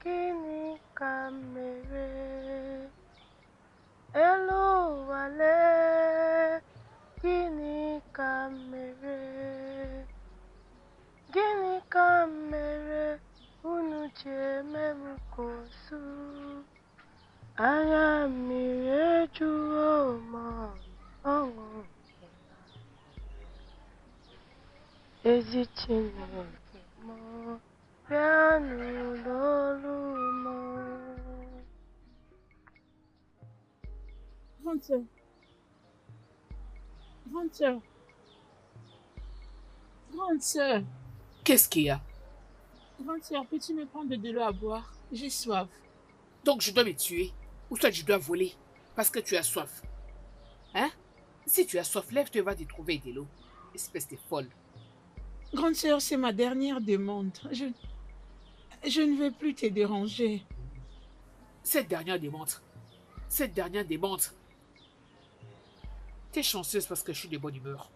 kini kamere. Hello, wale, kini kamere. Gini kamere, unu cheme mukosu. Anya mire juo mo, ongo. Ezi Chineke mo, piano lolu mo. Grande sœur. Grande sœur. Grande sœur. Qu'est-ce qu'il y a? Grande sœur, peux-tu me prendre de l'eau à boire? J'ai soif. Donc je dois me tuer, ou soit je dois voler, parce que tu as soif. Hein? Si tu as soif, lève-toi et va te trouver de l'eau. Espèce de folle. Grande sœur, c'est ma dernière demande. Je ne vais plus te déranger. Cette dernière démontre. T'es chanceuse parce que je suis de bonne humeur.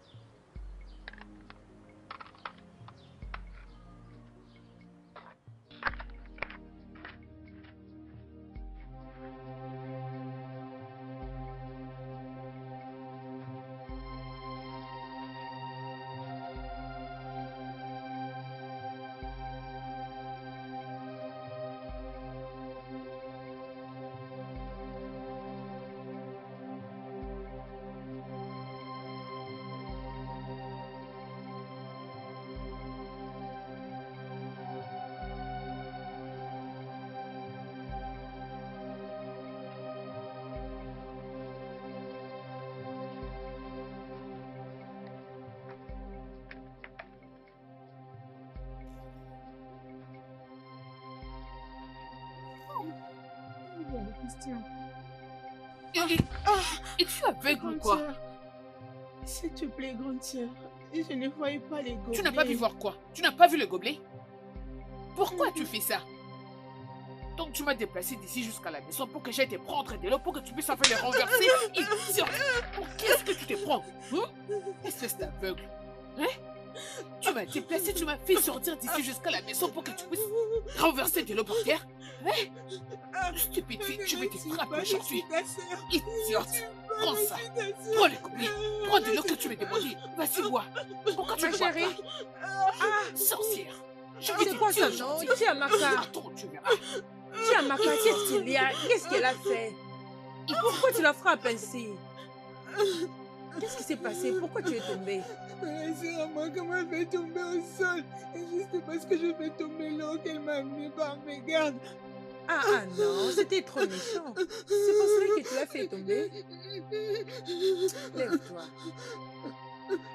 Christian. Et tu es aveugle ou quoi? S'il te plaît, grande sœur, je ne voyais pas les gobelets. Tu n'as pas vu voir quoi? Tu n'as pas vu le gobelet? Pourquoi tu fais ça? Donc tu m'as déplacé d'ici jusqu'à la maison pour que j'aille te prendre de l'eau pour que tu puisses enfin les renverser. Idiote! Pour qu'est-ce que tu te prends? Espèce d'aveugle. Hein? Tu m'as déplacé, tu m'as fait sortir d'ici jusqu'à la maison pour que tu puisses renverser de l'eau par terre. Hein? Stupide fille, je vais te frapper aujourd'hui. Idiote! Prends ça. Prends le gobelet. Prends de l'eau que tu m'as demandé. Vas-y, bois. Pourquoi tu ne bois pas? Sorcière. C'est quoi ça, non? Tiamaka. Attends, tu verras. Tiamaka, qu'est-ce qu'il y a? Qu'est-ce qu'elle a fait? Pourquoi tu la frappes ainsi? Qu'est-ce qui s'est passé? Pourquoi tu es tombée? C'est moi qui m'a fait tomber au sol. Et juste parce que je fais tomber l'eau qu'elle m'a amenée par mes gardes. Ah non, c'était trop méchant. C'est pour cela que tu l'as fait tomber. Lève-toi.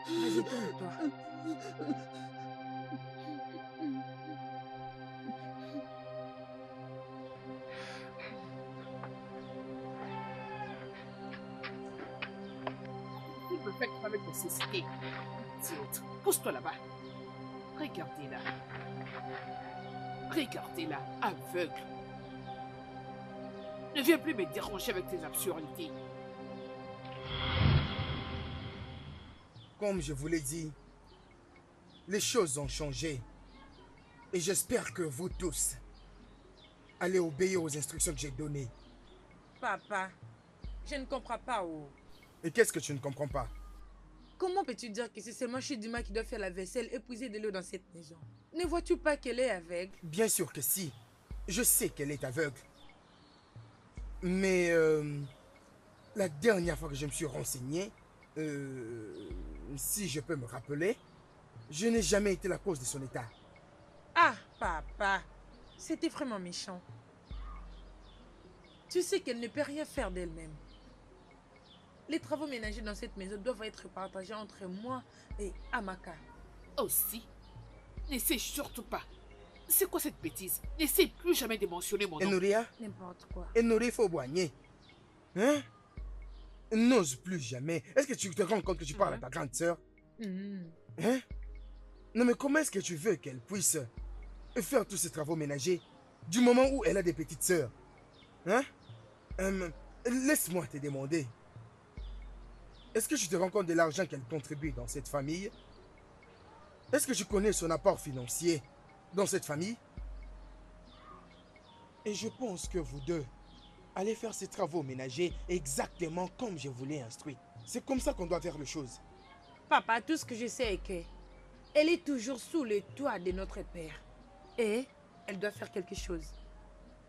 Vas-y, tourne-toi. Il me fait avec nécessité. Idiote. Pousse-toi là-bas. Regardez-la. Regardez-la, aveugle. Ne viens plus me déranger avec tes absurdités. Comme je vous l'ai dit, les choses ont changé. Et j'espère que vous tous allez obéir aux instructions que j'ai données. Papa, je ne comprends pas. Et qu'est-ce que tu ne comprends pas? Comment peux-tu dire que c'est seulement Chidima qui doit faire la vaisselle et puiser de l'eau dans cette maison? Ne vois-tu pas qu'elle est aveugle? Bien sûr que si. Je sais qu'elle est aveugle. Mais la dernière fois que je me suis renseigné, si je peux me rappeler, je n'ai jamais été la cause de son état. Ah, papa, c'était vraiment méchant. Tu sais qu'elle ne peut rien faire d'elle-même. Les travaux ménagers dans cette maison doivent être partagés entre moi et Amaka. Aussi, n'essaie surtout pas. C'est quoi cette bêtise? N'essaie plus jamais de mentionner mon nom. Enouria? N'importe quoi. Enouria Fauboigné. Hein? N'ose plus jamais. Est-ce que tu te rends compte que tu parles à ta grande sœur? Hein? Non mais comment est-ce que tu veux qu'elle puisse faire tous ces travaux ménagers du moment où elle a des petites sœurs? Hein? Laisse-moi te demander. Est-ce que tu te rends compte de l'argent qu'elle contribue dans cette famille? Est-ce que tu connais son apport financier dans cette famille? Et je pense que vous deux allez faire ces travaux ménagers exactement comme je vous l'ai instruit. C'est comme ça qu'on doit faire les choses. Papa, tout ce que je sais est que elle est toujours sous le toit de notre père. Et elle doit faire quelque chose.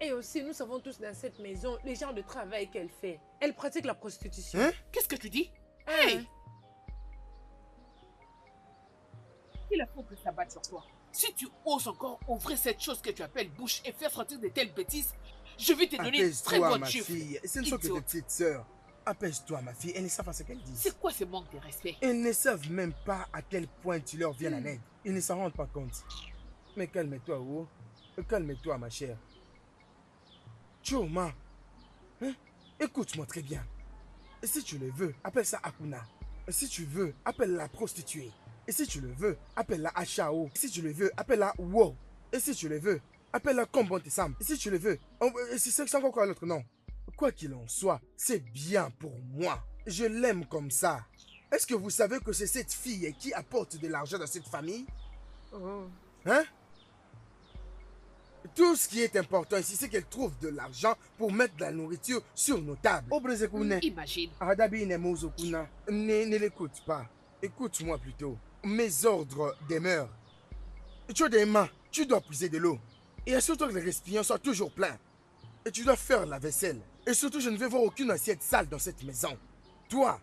Et aussi, nous savons tous dans cette maison les genres de travail qu'elle fait. Elle pratique la prostitution. Hein? Qu'est-ce que tu dis? Hein? Hey! Il faut que ça batte sur toi. Si tu oses encore ouvrir cette chose que tu appelles bouche et faire sortir de telles bêtises, je vais te donner une très Apaise-toi, bonne ma chiffre. fille. Ce ne sont que des petites sœurs. Apaise-toi, ma fille. Elles ne savent pas ce qu'elles disent. C'est quoi ce manque de respect? Elles ne savent même pas à quel point tu leur viens en aide. Ils ne s'en rendent pas compte. Mais calme-toi, oh. Calme-toi, ma chère. Choma, hein? Écoute-moi très bien. Si tu le veux, appelle ça Akuna. Si tu veux, appelle-la prostituée. Et si tu le veux, appelle-la Achao. Si tu le veux, appelle-la Wo. Et si tu le veux, appelle-la Kombantesam. Et si tu le veux, c'est encore quoi l'autre nom? Quoi qu'il en soit, c'est bien pour moi. Je l'aime comme ça. Est-ce que vous savez que c'est cette fille qui apporte de l'argent dans cette famille? Oh. Hein? Tout ce qui est important ici, c'est qu'elle trouve de l'argent pour mettre de la nourriture sur nos tables. Imagine. Ne l'écoute pas. Écoute-moi plutôt. Mes ordres demeurent. Tu as des mains, tu dois puiser de l'eau. Et surtout que les récipients soient toujours pleins. Et tu dois faire la vaisselle. Et surtout, je ne veux voir aucune assiette sale dans cette maison. Toi,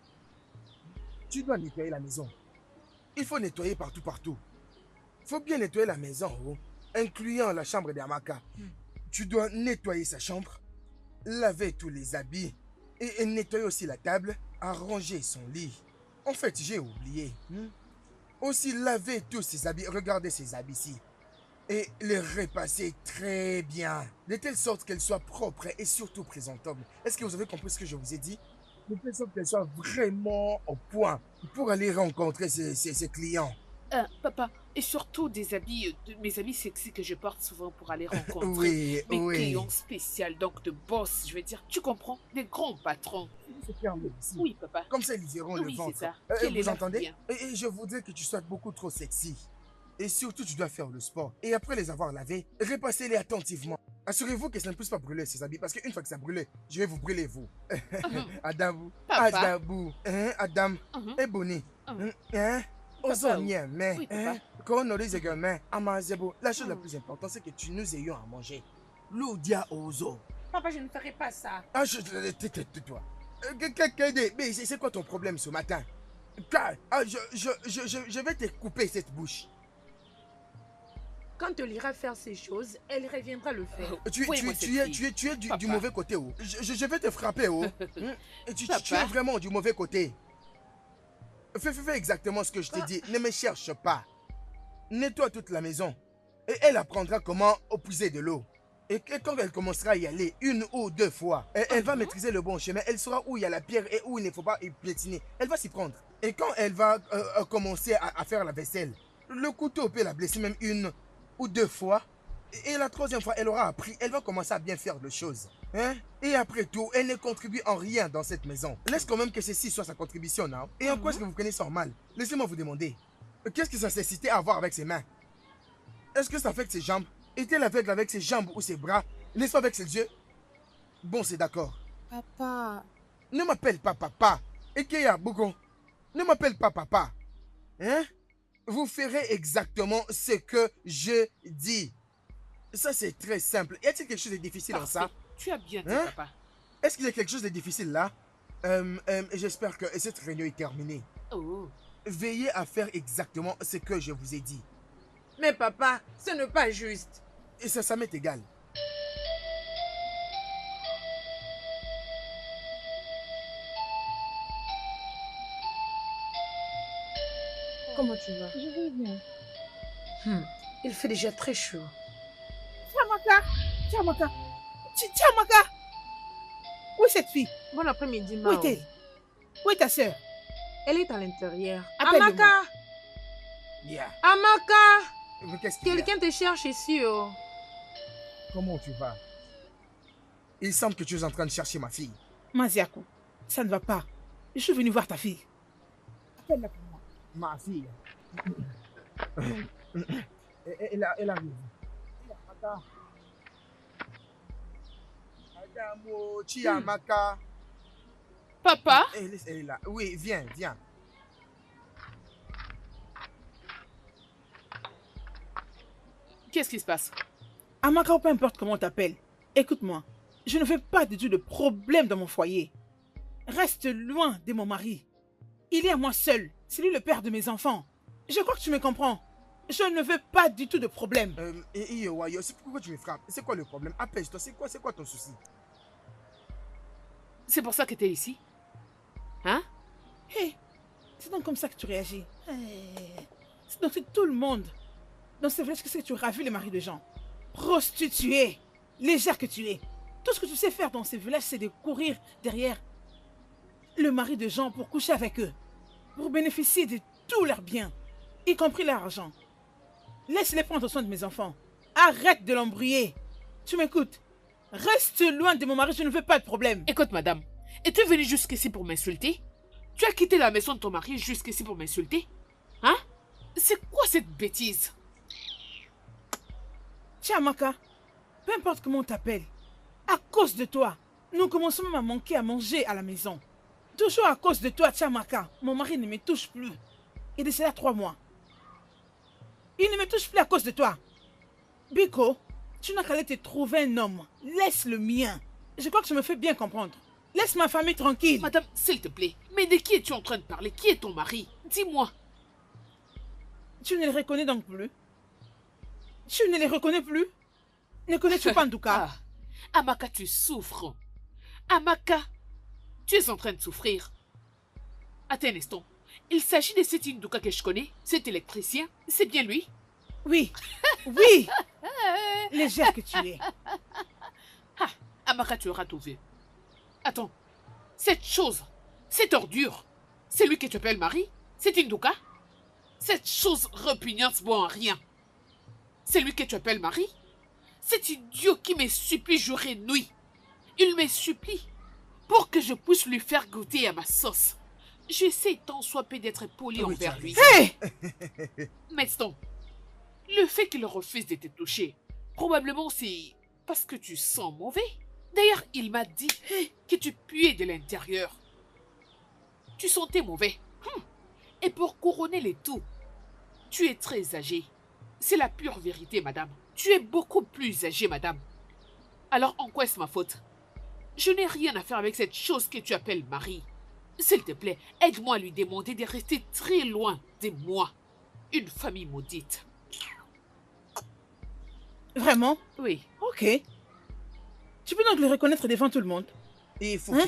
tu dois nettoyer la maison. Il faut nettoyer partout, partout. Il faut bien nettoyer la maison, oh, incluant la chambre d'Amaka. Tu dois nettoyer sa chambre, laver tous les habits et nettoyer aussi la table, arranger son lit. En fait, j'ai oublié. Aussi laver tous ses habits, regardez ses habits ici. Et les repasser très bien, de telle sorte qu'elles soient propres et surtout présentables. Est-ce que vous avez compris ce que je vous ai dit? De telle sorte qu'elles soient vraiment au point pour aller rencontrer ses clients. Papa, et surtout des habits, mes habits sexy que je porte souvent pour aller rencontrer Oui, mes oui. clients spéciaux, donc de boss, je veux dire, tu comprends, des grands patrons. C'est fermé ici. Oui, papa. Comme ça, ils verront le Oui, ventre. c'est ça. Quelle est Vous la entendez? bien. Et je voudrais que tu sois beaucoup trop sexy. Et surtout, tu dois faire le sport. Et après les avoir lavés, repassez-les attentivement. Assurez-vous que ça ne puisse pas brûler ces habits. Parce qu'une fois que ça brûle, je vais vous brûler, vous. Adam, Papa. Adabou, hein, Adam, et Bonnie. Hein? Ozonien, mais, Oui, papa. quand on aurait des gamins, Amazebo, la chose la plus importante, c'est que tu nous ayons à manger. L'oudia ozo. Papa, je ne ferai pas ça. Ah, tais-toi. Mais c'est quoi ton problème ce matin? Je vais te couper cette bouche. Quand elle ira faire ces choses, elle reviendra le faire. Tu es du mauvais côté, oh. Je vais te frapper, oh. Tu es vraiment du mauvais côté. Fais exactement ce que je te dis. Ne me cherche pas. Nettoie toute la maison. Et elle apprendra comment puiser de l'eau. Et quand elle commencera à y aller une ou deux fois, elle va maîtriser le bon chemin. Elle saura où il y a la pierre et où il ne faut pas y piétiner. Elle va s'y prendre. Et quand elle va commencer à faire la vaisselle, le couteau peut la blesser même une ou deux fois. Et la troisième fois, elle aura appris. Elle va commencer à bien faire les choses. Hein? Et après tout, elle ne contribue en rien dans cette maison. Laisse quand même que ceci soit sa contribution, non? Et en quoi est-ce que vous prenez ça en mal? Laissez-moi vous demander. Qu'est-ce que ça nécessitait à voir avec ses mains? Est-ce que ça affecte ses jambes? Est-elle aveugle avec ses jambes ou ses bras? N'est-ce pas avec ses yeux? Bon, c'est d'accord. Papa. Ne m'appelle pas papa. Ekeya Bougon. Ne m'appelle pas papa. Hein? Vous ferez exactement ce que je dis. Ça, c'est très simple. Y a-t-il quelque chose de difficile en ça? Tu as bien dit, Hein? papa. Est-ce qu'il y a quelque chose de difficile là? J'espère que cette réunion est terminée. Oh. Veillez à faire exactement ce que je vous ai dit. Mais papa, ce n'est pas juste. Et ça m'est égal. Comment tu vas? Je vais bien. Il fait déjà très chaud. Tiamaka. Tiamaka. Où est cette fille? Bon après-midi, Où Mao. est-elle? Où est ta sœur? Elle est à l'intérieur. Appelle-le-moi. Amaka! Yeah. Amaka! Mais qu'est-ce qu'il y a? Quelqu'un te cherche ici, oh. Comment tu vas? Il semble que tu es en train de chercher ma fille. Maziako, ça ne va pas. Je suis venu voir ta fille. Appelle-la pour moi. Ma fille. Elle arrive. Adamo, Chiamaka. Papa? Elle est là. Oui, viens, viens. Qu'est-ce qui se passe? Amaka, peu importe comment on t'appelle, écoute-moi, je ne veux pas du tout de problème dans mon foyer. Reste loin de mon mari. Il est à moi seul. C'est lui le père de mes enfants. Je crois que tu me comprends. Je ne veux pas du tout de problème. Wayo, c'est pourquoi tu me frappes? C'est quoi le problème? Apaise-toi, c'est quoi ton souci? C'est pour ça que tu es ici? Hein? Hé, c'est donc comme ça que tu réagis. C'est donc tout le monde. Donc c'est vrai que tu ravis le mari de gens. Prostituée, légère que tu es. Tout ce que tu sais faire dans ces villages, c'est de courir derrière le mari de gens pour coucher avec eux. Pour bénéficier de tous leurs biens, y compris leur argent. Laisse-les prendre soin de mes enfants. Arrête de l'embrouiller. Tu m'écoutes? Reste loin de mon mari, je ne veux pas de problème. Écoute, madame, es-tu venue jusqu'ici pour m'insulter? Tu as quitté la maison de ton mari jusqu'ici pour m'insulter? Hein? C'est quoi cette bêtise? Chiamaka, peu importe comment on t'appelle, à cause de toi, nous commençons même à manquer à manger à la maison. Toujours à cause de toi, Chiamaka, mon mari ne me touche plus. Et de cela 3 mois. Il ne me touche plus à cause de toi. Biko, tu n'as qu'à aller te trouver un homme. Laisse le mien. Je crois que je me fais bien comprendre. Laisse ma famille tranquille. Madame, s'il te plaît, mais de qui es-tu en train de parler? Qui est ton mari? Dis-moi. Tu ne les reconnais donc plus? Tu ne les reconnais plus? Ne connais-tu pas Nduka? Amaka, tu souffres. Amaka, tu es en train de souffrir. Attends un instant. Il s'agit de cet Nduka que je connais, cet électricien. C'est bien lui? Oui, oui. Légère que tu es. Amaka, tu auras tout vu. Attends, cette chose, cette ordure, c'est lui que tu appelles mari? C'est Nduka? Cette chose répugnante bon à rien, c'est lui que tu appelles mari? Cet idiot qui me supplie jour et nuit. Il me supplie pour que je puisse lui faire goûter à ma sauce. J'essaie tant soit peu d'être poli envers lui. Hey! Maintenant, le fait qu'il refuse de te toucher, probablement c'est parce que tu sens mauvais. D'ailleurs, il m'a dit que tu puais de l'intérieur. Tu sentais mauvais. Et pour couronner les tout, tu es très âgé. C'est la pure vérité, madame. Tu es beaucoup plus âgée, madame. Alors, en quoi est-ce ma faute? Je n'ai rien à faire avec cette chose que tu appelles mari. S'il te plaît, aide-moi à lui demander de rester très loin de moi. Une famille maudite. Vraiment? Oui. Ok. Tu peux donc le reconnaître devant tout le monde? Il faut hein?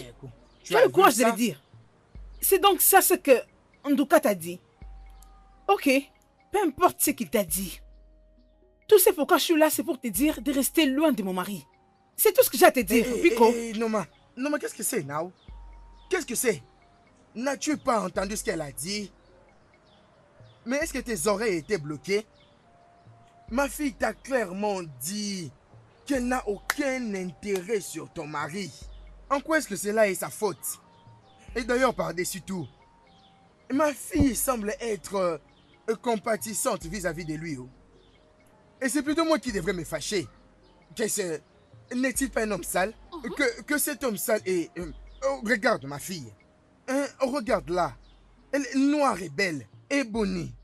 Tu as le courage de le dire. C'est donc ça ce que Nduka t'a dit. Ok. Peu importe ce qu'il t'a dit. Tout ce pourquoi je suis là, c'est pour te dire de rester loin de mon mari. C'est tout ce que j'ai à te dire, Biko. Noma, qu'est-ce que c'est, Nao? Qu'est-ce que c'est? N'as-tu pas entendu ce qu'elle a dit? Mais est-ce que tes oreilles étaient bloquées? Ma fille t'a clairement dit qu'elle n'a aucun intérêt sur ton mari. En quoi est-ce que cela est sa faute? Et d'ailleurs, par-dessus tout, ma fille semble être compatissante vis-à-vis de lui. Et c'est plutôt moi qui devrais me fâcher. N'est-il pas un homme sale? Que cet homme sale est... regarde ma fille. Regarde-la. Elle est noire et belle. Et bonnie.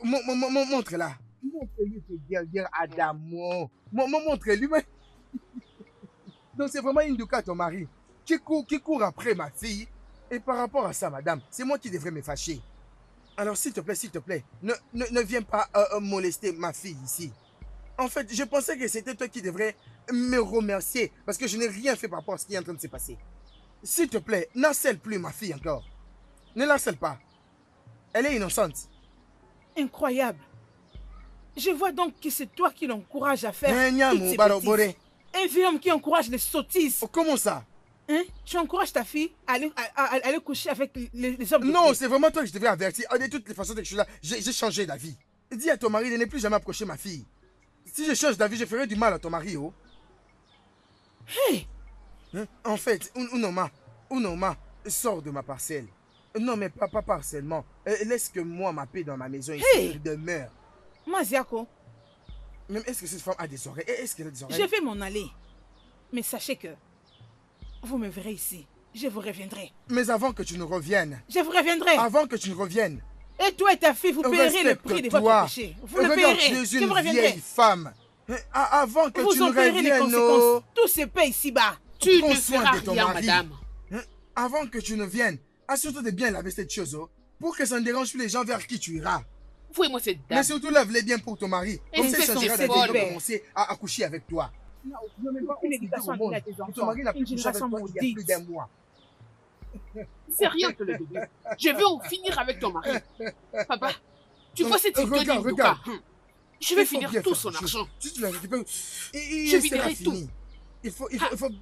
Montre-la. Montre-lui tes guerrières, Adamo. Montre-lui. Donc c'est vraiment Nduka, ton mari, qui court après ma fille. Et par rapport à ça, madame, c'est moi qui devrais me fâcher. Alors s'il te plaît, ne viens pas molester ma fille ici. En fait, je pensais que c'était toi qui devrais me remercier parce que je n'ai rien fait par rapport à ce qui est en train de se passer. S'il te plaît, n'harcèle plus ma fille encore. Ne l'harcèle pas. Elle est innocente. Incroyable. Je vois donc que c'est toi qui l'encourage à faire toutes ces bêtises. Un vieux homme qui encourage les sottises. Oh, comment ça? Hein? Tu encourages ta fille à aller coucher avec les hommes. Non, c'est vraiment toi que je devais avertir. De toutes les façons que je suis là, j'ai changé d'avis. Dis à ton mari de ne plus jamais approcher ma fille. Si je change d'avis, je ferai du mal à ton mari. Oh. Hey! Hein? En fait, Unoma, sors de ma parcelle. Non, mais pas harcèlement. Laisse que moi, ma paix dans ma maison ici, hey! demeure. Maziako. Même est-ce que cette femme a des oreilles? Est-ce qu'elle a des oreilles? Je vais m'en aller. Mais sachez que vous me verrez ici. Je vous reviendrai. Mais avant que tu ne reviennes. Je vous reviendrai. Avant que tu ne reviennes. Et toi et ta fille, vous payerez le prix de votre péché. Vous le Regarde, payerez. tu es Je vous une reviendrai. vieille femme. Avant que Vous tu ne en payerez les reviennes, conséquences. Tout se paye ici-bas. Tu prends ne soin feras de ton rien, mari. madame. Avant que tu ne viennes, assure-toi de bien laver cette chose, pour que ça ne dérange plus les gens vers qui tu iras. Fouille-moi cette dame. Mais surtout, lave-les bien pour ton mari. Comme ça, il Espèce de changera folle. d'avis de commencer à accoucher avec toi. Non, je ne mets pas une éducation à tes enfants. Ton mari n'a Une plus couché avec génération toi il y a plus maudite. d'un mois. C'est rien que le début. Je vais en finir avec ton mari. Papa, tu vois cette Regarde, histoire regarde. Je vais Il faut finir bien tout faire son quelque chose. argent. Si tu le récupères, il Je sera viderai fini. Il faut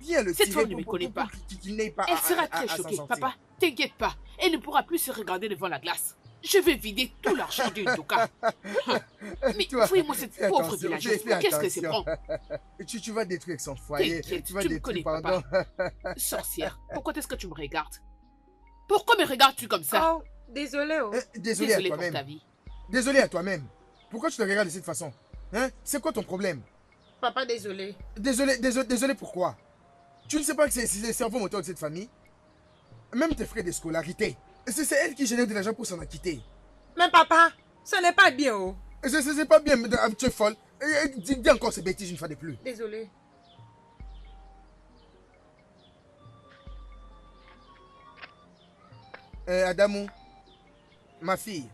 bien le Cette tirer femme ne me connaît pas. qu'il n'ait pas Elle à sera très s'en choquée. sortir. Papa, t'inquiète pas. Elle ne pourra plus se regarder devant la glace. Je vais vider tout l'argent du Ndoka. Mais Toi, fouille-moi cette fais pauvre attention, villageoise. fais Qu'est-ce que c'est attention. bon? Tu vas détruire son foyer. T'inquiète, Tu vas tu me détruire, connais, pardon. Sorcière, pourquoi est-ce que tu me regardes? Pourquoi me regardes-tu comme ça? Oh, désolé. Oh. Désolé à Désolée pour ta toi-même. vie. Désolé à toi-même. Pourquoi tu te regardes de cette façon? Hein? C'est quoi ton problème? Papa, désolé. Désolé pourquoi? Tu ne sais pas que c'est le cerveau moteur de cette famille? Même tes frais de scolarité. C'est elle qui génère de l'argent pour s'en acquitter. Mais papa, ce n'est pas bien. Oh. C'est pas bien, mais tu es folle. Dis encore ces bêtises une fois de plus. Désolé. Adamou, ma fille.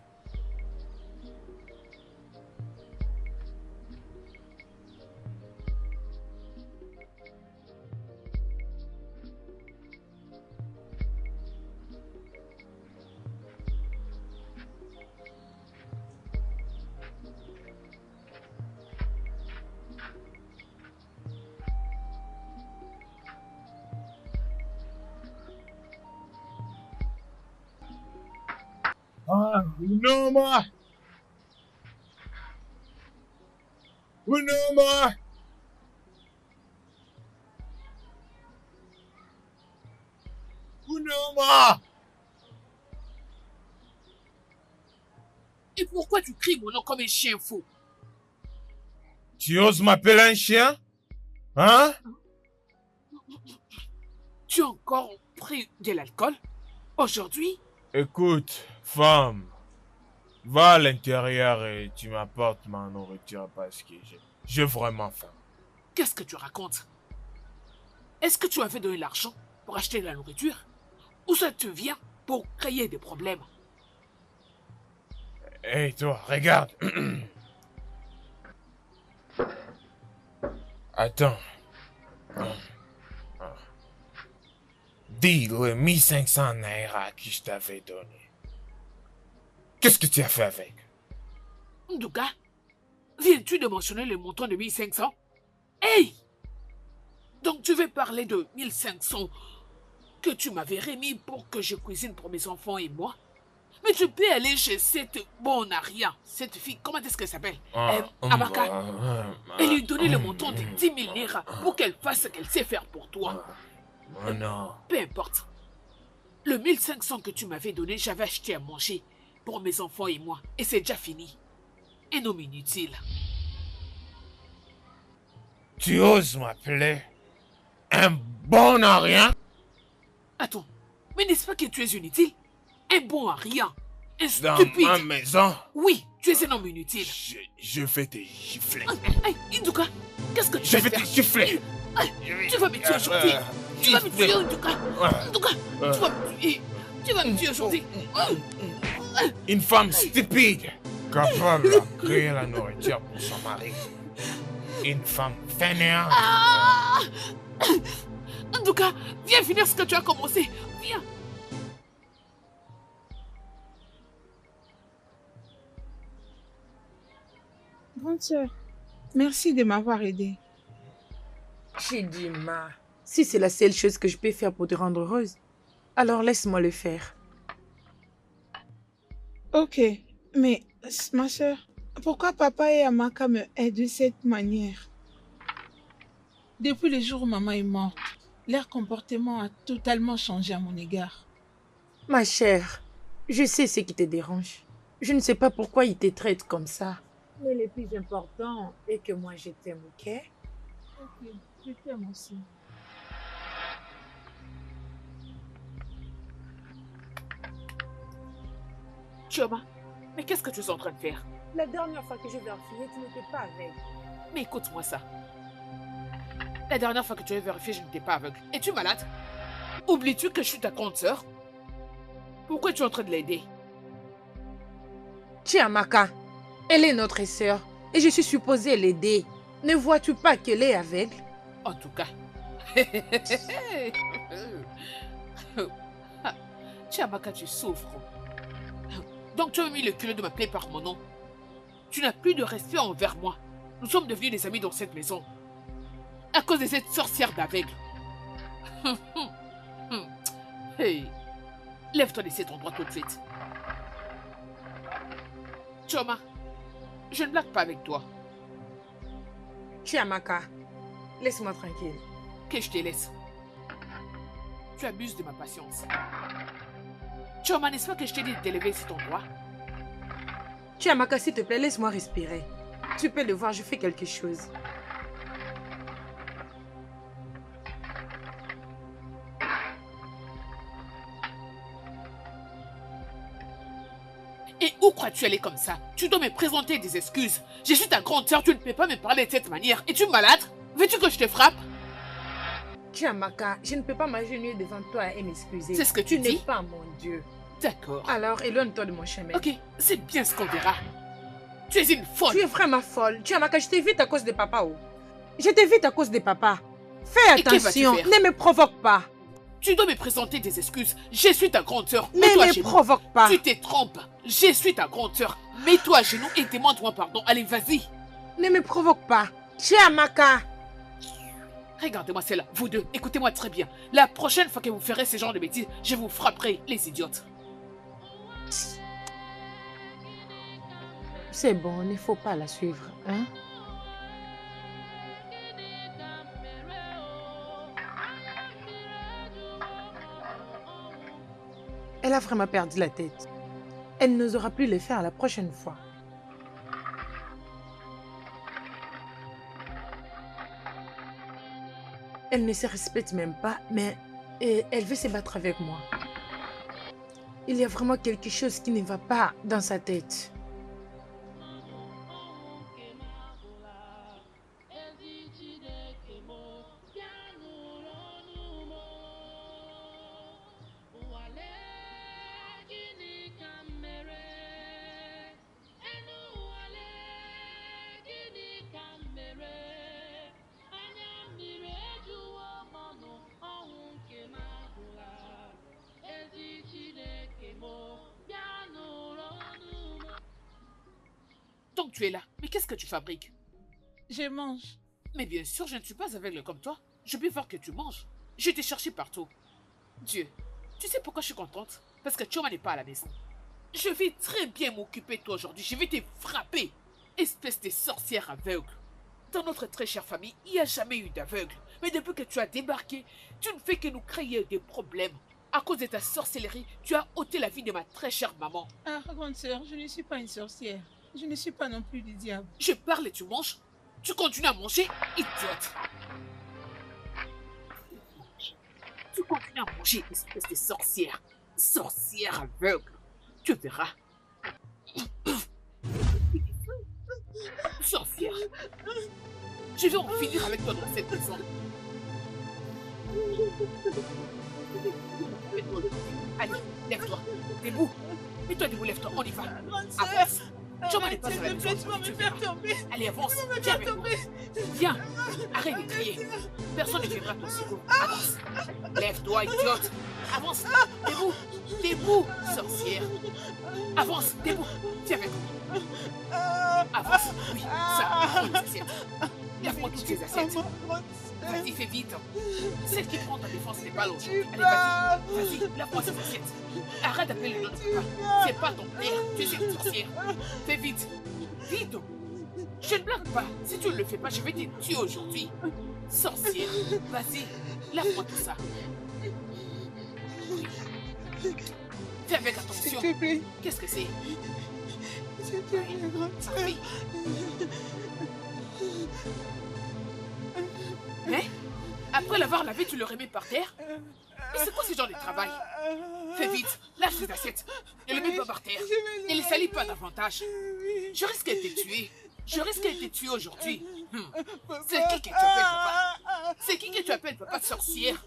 Unoma! Unoma! Unoma! Et pourquoi tu cries mon nom comme un chien fou? Tu oses m'appeler un chien? Hein? Tu as encore pris de l'alcool? Aujourd'hui? Écoute, femme, va à l'intérieur et tu m'apportes ma nourriture parce que j'ai vraiment faim. Qu'est-ce que tu racontes? Est-ce que tu avais donné l'argent pour acheter la nourriture? Ou ça te vient pour créer des problèmes? Hé, toi, regarde. Attends. Dis le 1500 naira que je t'avais donné. Qu'est-ce que tu as fait avec? Nduka, viens-tu de mentionner le montant de 1500? Hey! Donc tu veux parler de 1500 que tu m'avais remis pour que je cuisine pour mes enfants et moi? Mais tu peux aller chez cette bonne Aria, cette fille, comment est-ce qu'elle s'appelle? Amaka. Et lui donner le montant de 10 000 naira pour qu'elle fasse ce qu'elle sait faire pour toi. Non. Peu importe. Le 1500 que tu m'avais donné, j'avais acheté à manger pour mes enfants et moi. Et c'est déjà fini. Un homme inutile. Tu oses m'appeler un bon à rien? Attends, mais n'est-ce pas que tu es inutile? Un bon à rien. Un Dans stupide. ma maison, Oui, tu es un homme inutile. je vais te gifler. Hey, Nduka, qu'est-ce que tu Je vas vais te faire? gifler. Tu vas me tuer aujourd'hui. Tu vas me tuer, Nduka. Nduka, tu vas me tuer. Tu vas me tuer aujourd'hui. Une femme stupide, capable de créer la nourriture pour son mari. Une femme fainéante. Ah! Nduka, viens finir ce que tu as commencé. Viens. Grande sœur, merci de m'avoir aidée. Chidima, si c'est la seule chose que je peux faire pour te rendre heureuse, alors laisse-moi le faire. Ok, mais ma sœur, pourquoi papa et Amaka me aident de cette manière? Depuis le jour où maman est morte, leur comportement a totalement changé à mon égard. Ma chère, je sais ce qui te dérange. Je ne sais pas pourquoi ils te traitent comme ça. Mais le plus important est que moi je t'aime, ok? Ok, je t'aime aussi. Chioma, mais qu'est-ce que tu es en train de faire? La dernière fois que j'ai vérifié, tu n'étais pas aveugle. Mais écoute-moi ça. La dernière fois que tu as vérifié, je n'étais pas aveugle. Es-tu malade? Oublies-tu que je suis ta grande sœur? Pourquoi tu es en train de l'aider? Chiamaka, elle est notre sœur et je suis supposée l'aider. Ne vois-tu pas qu'elle est aveugle? En tout cas. Chiamaka, tu souffres. Donc tu as mis le culot de m'appeler par mon nom. Tu n'as plus de respect envers moi. Nous sommes devenus des amis dans cette maison. À cause de cette sorcière d'aveugle. Hey, lève-toi de cet endroit tout de suite. Chioma, je ne blague pas avec toi. Chiamaka, laisse-moi tranquille. Que je te laisse. Tu abuses de ma patience. Chioma, n'est-ce pas que je t'ai dit de t'élever cet endroit? Chiamaka, s'il te plaît, laisse-moi respirer. Tu peux le voir, je fais quelque chose. Et où crois-tu aller comme ça? Tu dois me présenter des excuses. Je suis ta grande sœur, tu ne peux pas me parler de cette manière. Es-tu malade? Veux-tu que je te frappe? Chiamaka, je ne peux pas m'agenouiller devant toi et m'excuser. C'est ce que tu n'es dis? pas mon Dieu. D'accord. Alors, éloigne-toi de mon chemin. Ok, c'est bien ce qu'on verra. Tu es une folle. Tu es vraiment folle. Chiamaka, je t'évite à cause de papa. Oh. Je t'évite à cause de papa. Fais Et que vas-tu attention, faire? ne me provoque pas. Tu dois me présenter des excuses. Je suis ta grande sœur. Ne Mets-toi à me genoux. provoque pas. Tu te trompes. Je suis ta grande sœur. Mets-toi à genoux et demande-moi pardon. Allez, vas-y. Ne me provoque pas. Chiamaka. Regardez-moi celle-là, vous deux. Écoutez-moi très bien. La prochaine fois que vous ferez ce genre de bêtises, je vous frapperai, les idiotes. C'est bon, il ne faut pas la suivre, hein? Elle a vraiment perdu la tête. Elle n'osera plus le faire la prochaine fois. Elle ne se respecte même pas, mais elle veut se battre avec moi. Il y a vraiment quelque chose qui ne va pas dans sa tête. Donc tu es là. Mais qu'est-ce que tu fabriques? Je mange. Mais bien sûr, je ne suis pas aveugle comme toi. Je peux voir que tu manges. Je t'ai cherché partout. Dieu, tu sais pourquoi je suis contente? Parce que Chioma n'est pas à la maison. Je vais très bien m'occuper de toi aujourd'hui. Je vais te frapper. Espèce de sorcière aveugle. Dans notre très chère famille, il n'y a jamais eu d'aveugle. Mais depuis que tu as débarqué, tu ne fais que nous créer des problèmes. À cause de ta sorcellerie, tu as ôté la vie de ma très chère maman. Ah, grande sœur, je ne suis pas une sorcière. Je ne suis pas non plus du diable. Je parle et tu manges. Tu continues à manger, idiote. Tu continues à manger, espèce de sorcière. Sorcière aveugle. Tu verras. Sorcière. Je vais en finir avec toi dans cette maison. Allez, lève-toi. Debout. Mets-toi debout, lève-toi. On y va. Avance. Chioma n'est pas à la maison. Tu vas me faire tomber. Allez, avance. Viens avec moi. Viens. Arrête de crier. Personne ne viendra à ton secours. Avance. Lève-toi, idiote. Avance. Debout. Debout, sorcière. Avance. Debout. Viens avec moi. Avance. Oui, ça. Prends les assiettes. Lève-moi toutes ces assiettes. Vas-y, fais vite. Celle qui prend ta défense n'est pas l'aujourd'hui. Allez, vas-y. Vas-y, lève-moi ces assiettes. Arrête d'appeler le nom de papa. C'est pas ton père. Tu es une sorcière. Fais vite. Vite. Je ne blague pas. Si tu ne le fais pas, je vais te tuer aujourd'hui. Sorcière. Vas-y. Lève-moi tout ça. Oui. Fais avec attention. S'il te plaît. Qu'est-ce que c'est? S'il te plaît, grande sœur. Oui. Mais, après l'avoir lavé, tu le remets par terre? Mais c'est quoi ce genre de travail? Fais vite, lâche ces assiettes. Ne les mets pas par terre. Ne les salis pas davantage. Je risque de te tuer. Je risque de te tuer aujourd'hui. C'est qui que tu appelles papa? C'est qui que tu appelles papa sorcière?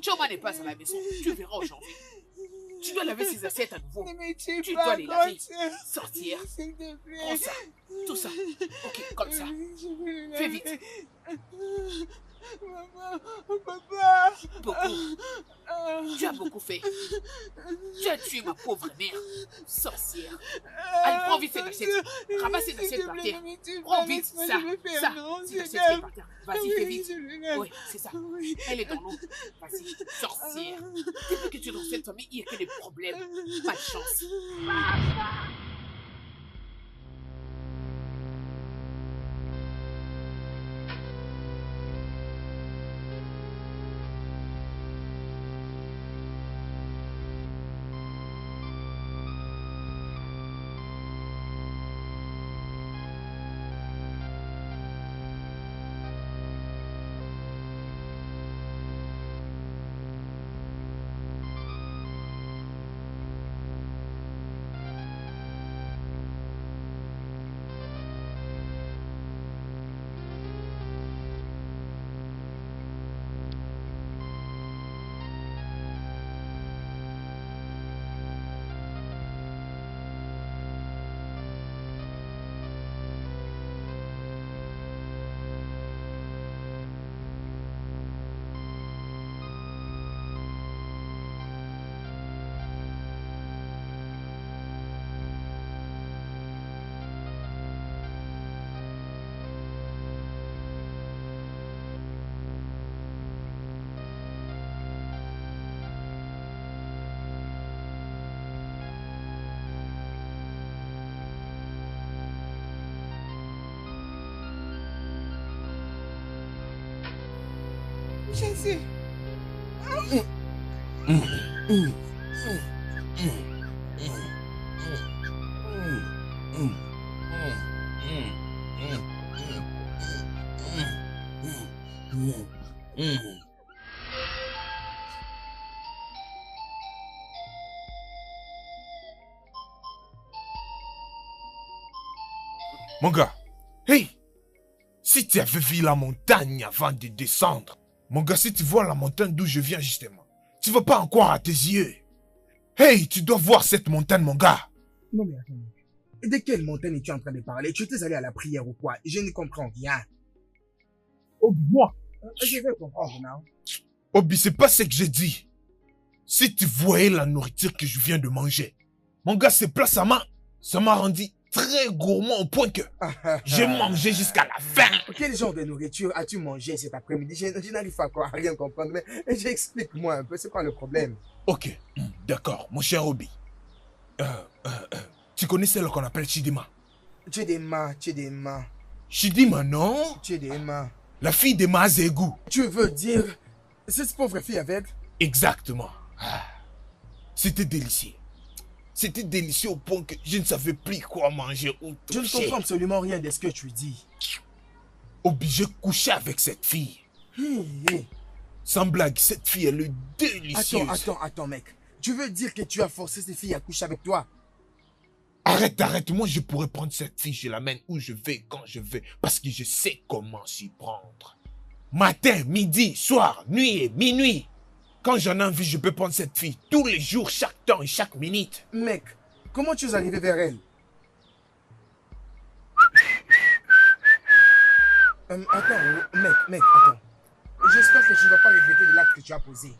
Choma n'est pas à la maison. Tu verras aujourd'hui. Tu dois laver ces assiettes à nouveau. Tu dois les laver. Sorcière. Prends ça. Tout ça. Ok, comme ça. Fais vite. Maman, papa. Beaucoup. Tu as beaucoup fait. Tu as tué ma pauvre mère. Sorcière. Allez, prends vite cette assiette. Ramasse cette assiette par terre. Prends vite ça. Ça. Cette assiette qui est par terre. Vas-y, fais vite. Oui, c'est ça. Elle est dans l'eau. Vas-y, sorcière. Depuis que tu es dans cette famille, il n'y a que des problèmes. Pas de chance. Jésus. Mon gars, hey, si tu avais vu la montagne avant de descendre, mon gars, si tu vois la montagne d'où je viens justement, tu vas pas en croire à tes yeux. Hey, tu dois voir cette montagne, mon gars. Non mais attends. De quelle montagne es-tu en train de parler? Tu étais allé à la prière ou quoi? Je ne comprends rien. Oh, moi. Je vais comprendre, non? Obi, c'est pas ce que j'ai dit. Si tu voyais la nourriture que je viens de manger, mon gars, c'est plat, ça m'a rendu très gourmand au point que j'ai mangé jusqu'à la fin. Quel genre de nourriture as-tu mangé cet après-midi? Je n'arrive pas à rien comprendre, mais explique-moi un peu, c'est quoi le problème? Ok, d'accord, mon cher Obi. Tu connais celle qu'on appelle Chidima? Chidima. Chidima, non? Chidima. La fille de Mazegou. Tu veux dire cette pauvre fille aveugle? Exactement. C'était délicieux. C'était délicieux au point que je ne savais plus quoi manger ou toucher. Je ne comprends absolument rien de ce que tu dis. Obligé de coucher avec cette fille. Sans blague, cette fille, elle est délicieuse. Attends, mec. Tu veux dire que tu as forcé cette fille à coucher avec toi? Arrête. Moi, je pourrais prendre cette fille, je l'amène où je vais, quand je veux. Parce que je sais comment s'y prendre. Matin, midi, soir, nuit et minuit. Quand j'en ai envie, je peux prendre cette fille tous les jours, chaque temps et chaque minute. Mec, comment tu es arrivé vers elle? Mec, attends. J'espère que tu ne vas pas regretter de l'acte que tu as posé.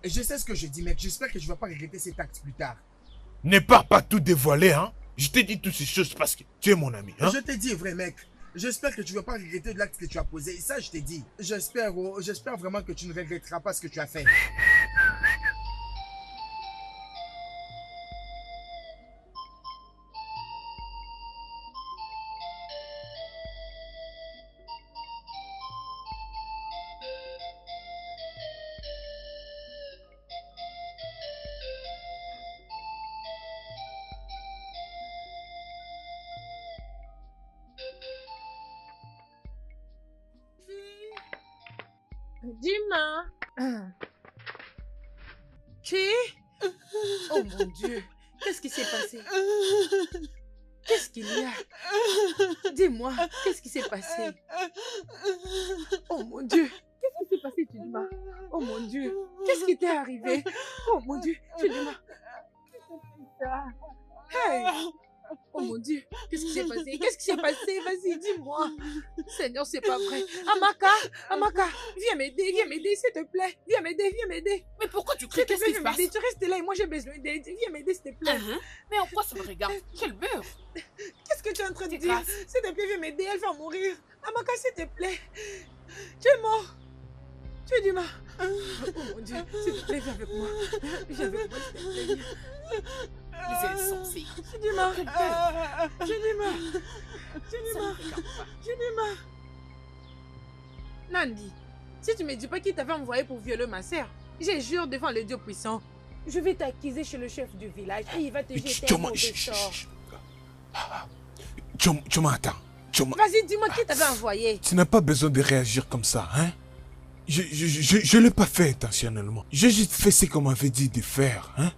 Je sais ce que je dis, mec. J'espère que tu ne vas pas regretter cet acte plus tard. N'aie pas tout dévoilé, hein. Je t'ai dit toutes ces choses parce que tu es mon ami, hein. Je t'ai dit, vrai, mec. J'espère que tu ne vas pas regretter de l'acte que tu as posé. Et ça, je t'ai dit. J'espère vraiment que tu ne regretteras pas ce que tu as fait. Dima. Oh mon Dieu, qu'est-ce qui s'est passé? Qu'est-ce qu'il y a? Dis-moi, qu'est-ce qui s'est passé? Oh mon Dieu, qu'est-ce qui s'est passé, Chidima? Oh mon Dieu, qu'est-ce qui t'est arrivé? Oh mon Dieu, Chidima. Hey! Oh mon Dieu, qu'est-ce qui s'est passé? Qu'est-ce qui s'est passé? Vas-y, dis-moi. Seigneur, c'est pas vrai. Amaka, viens m'aider, s'il te plaît. Viens m'aider. Mais pourquoi tu cries? Qu'est-ce qui se passe? Tu restes là et moi j'ai besoin d'aide. Viens m'aider, s'il te plaît. Mais en quoi ça me regarde? Quel beurre! Qu'est-ce que tu es en train de T'es dire? grâce. S'il te plaît, viens m'aider, elle va mourir. Amaka, s'il te plaît. Tu es mort. Tu es du mort. Oh mon Dieu, s'il te plaît, viens avec moi. Viens avec moi, s'il te plaît. Les insensés. Tu es du mort. Quel beurre! Tu es du mort. Nandi, si tu me dis pas qui t'avait envoyé pour violer ma sœur, j'ai jure devant le Dieu puissant, je vais t'accuser chez le chef du village et il va te jeter un mauvais sort. Choma, attends. Choma, Vas-y, dis-moi qui t'avait envoyé. tu n'as pas besoin de réagir comme ça, hein? Je l'ai pas fait intentionnellement. J'ai juste fait ce qu'on m'avait dit de faire, hein?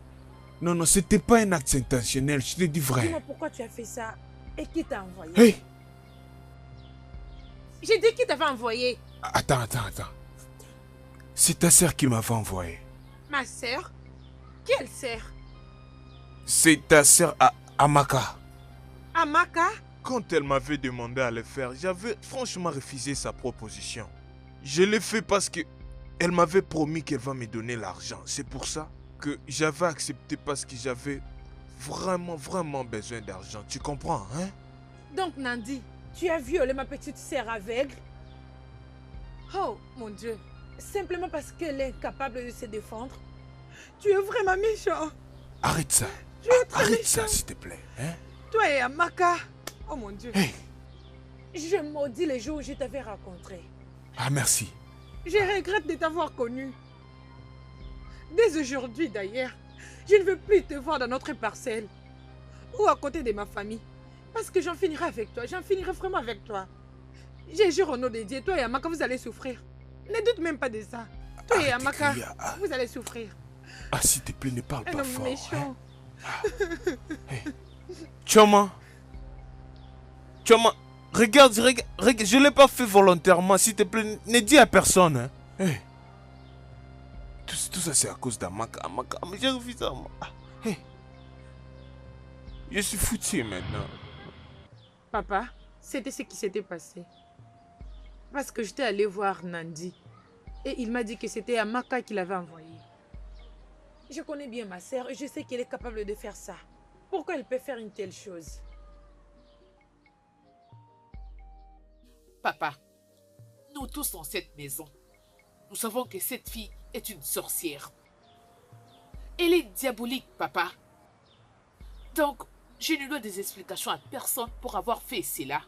Non, c'était pas un acte intentionnel, je te dis vrai. Dis-moi pourquoi tu as fait ça et qui t'a envoyé. Hey! J'ai dit qui t'avait envoyé. Attends. C'est ta sœur qui m'avait envoyé. Ma sœur? Quelle sœur? C'est ta sœur Amaka. Amaka? Quand elle m'avait demandé à le faire, j'avais franchement refusé sa proposition. Je l'ai fait parce que elle m'avait promis qu'elle va me donner l'argent. C'est pour ça que j'avais accepté parce que j'avais vraiment besoin d'argent. Tu comprends, hein? Donc Nandi, tu as violé ma petite sœur aveugle? Oh mon Dieu, simplement parce qu'elle est incapable de se défendre? Tu es vraiment méchant. Arrête ça. Tu es très Arrête méchant. ça, s'il te plaît. Hein? Toi et Amaka. Oh mon Dieu. Hey. Je maudis les jours où je t'avais rencontré. Ah, merci. Je regrette de t'avoir connu. Dès aujourd'hui d'ailleurs, je ne veux plus te voir dans notre parcelle ou à côté de ma famille. Parce que j'en finirai avec toi, j'en finirai vraiment avec toi. Je jure au nom de Dieu, toi et Amaka, vous allez souffrir. Ne doute même pas de ça. Toi et Arrête de Amaka, crier, ah. vous allez souffrir. Ah, s'il te plaît, ne parle Un pas homme fort. méchant. Choma, regarde, je l'ai pas fait volontairement, s'il te plaît, ne dis à personne. Hein. Hey. Tout ça, c'est à cause d'Amaka. Amaka, j'ai refusé Amaka. Hey. Je suis foutu maintenant. Papa, c'était ce qui s'était passé. Parce que j'étais allé voir Nandi. Et il m'a dit que c'était Amaka qui l'avait envoyé. Je connais bien ma sœur et je sais qu'elle est capable de faire ça. Pourquoi elle peut faire une telle chose? Papa, nous tous dans cette maison, nous savons que cette fille est une sorcière. Elle est diabolique, papa. Donc, je ne dois des explications à personne pour avoir fait cela.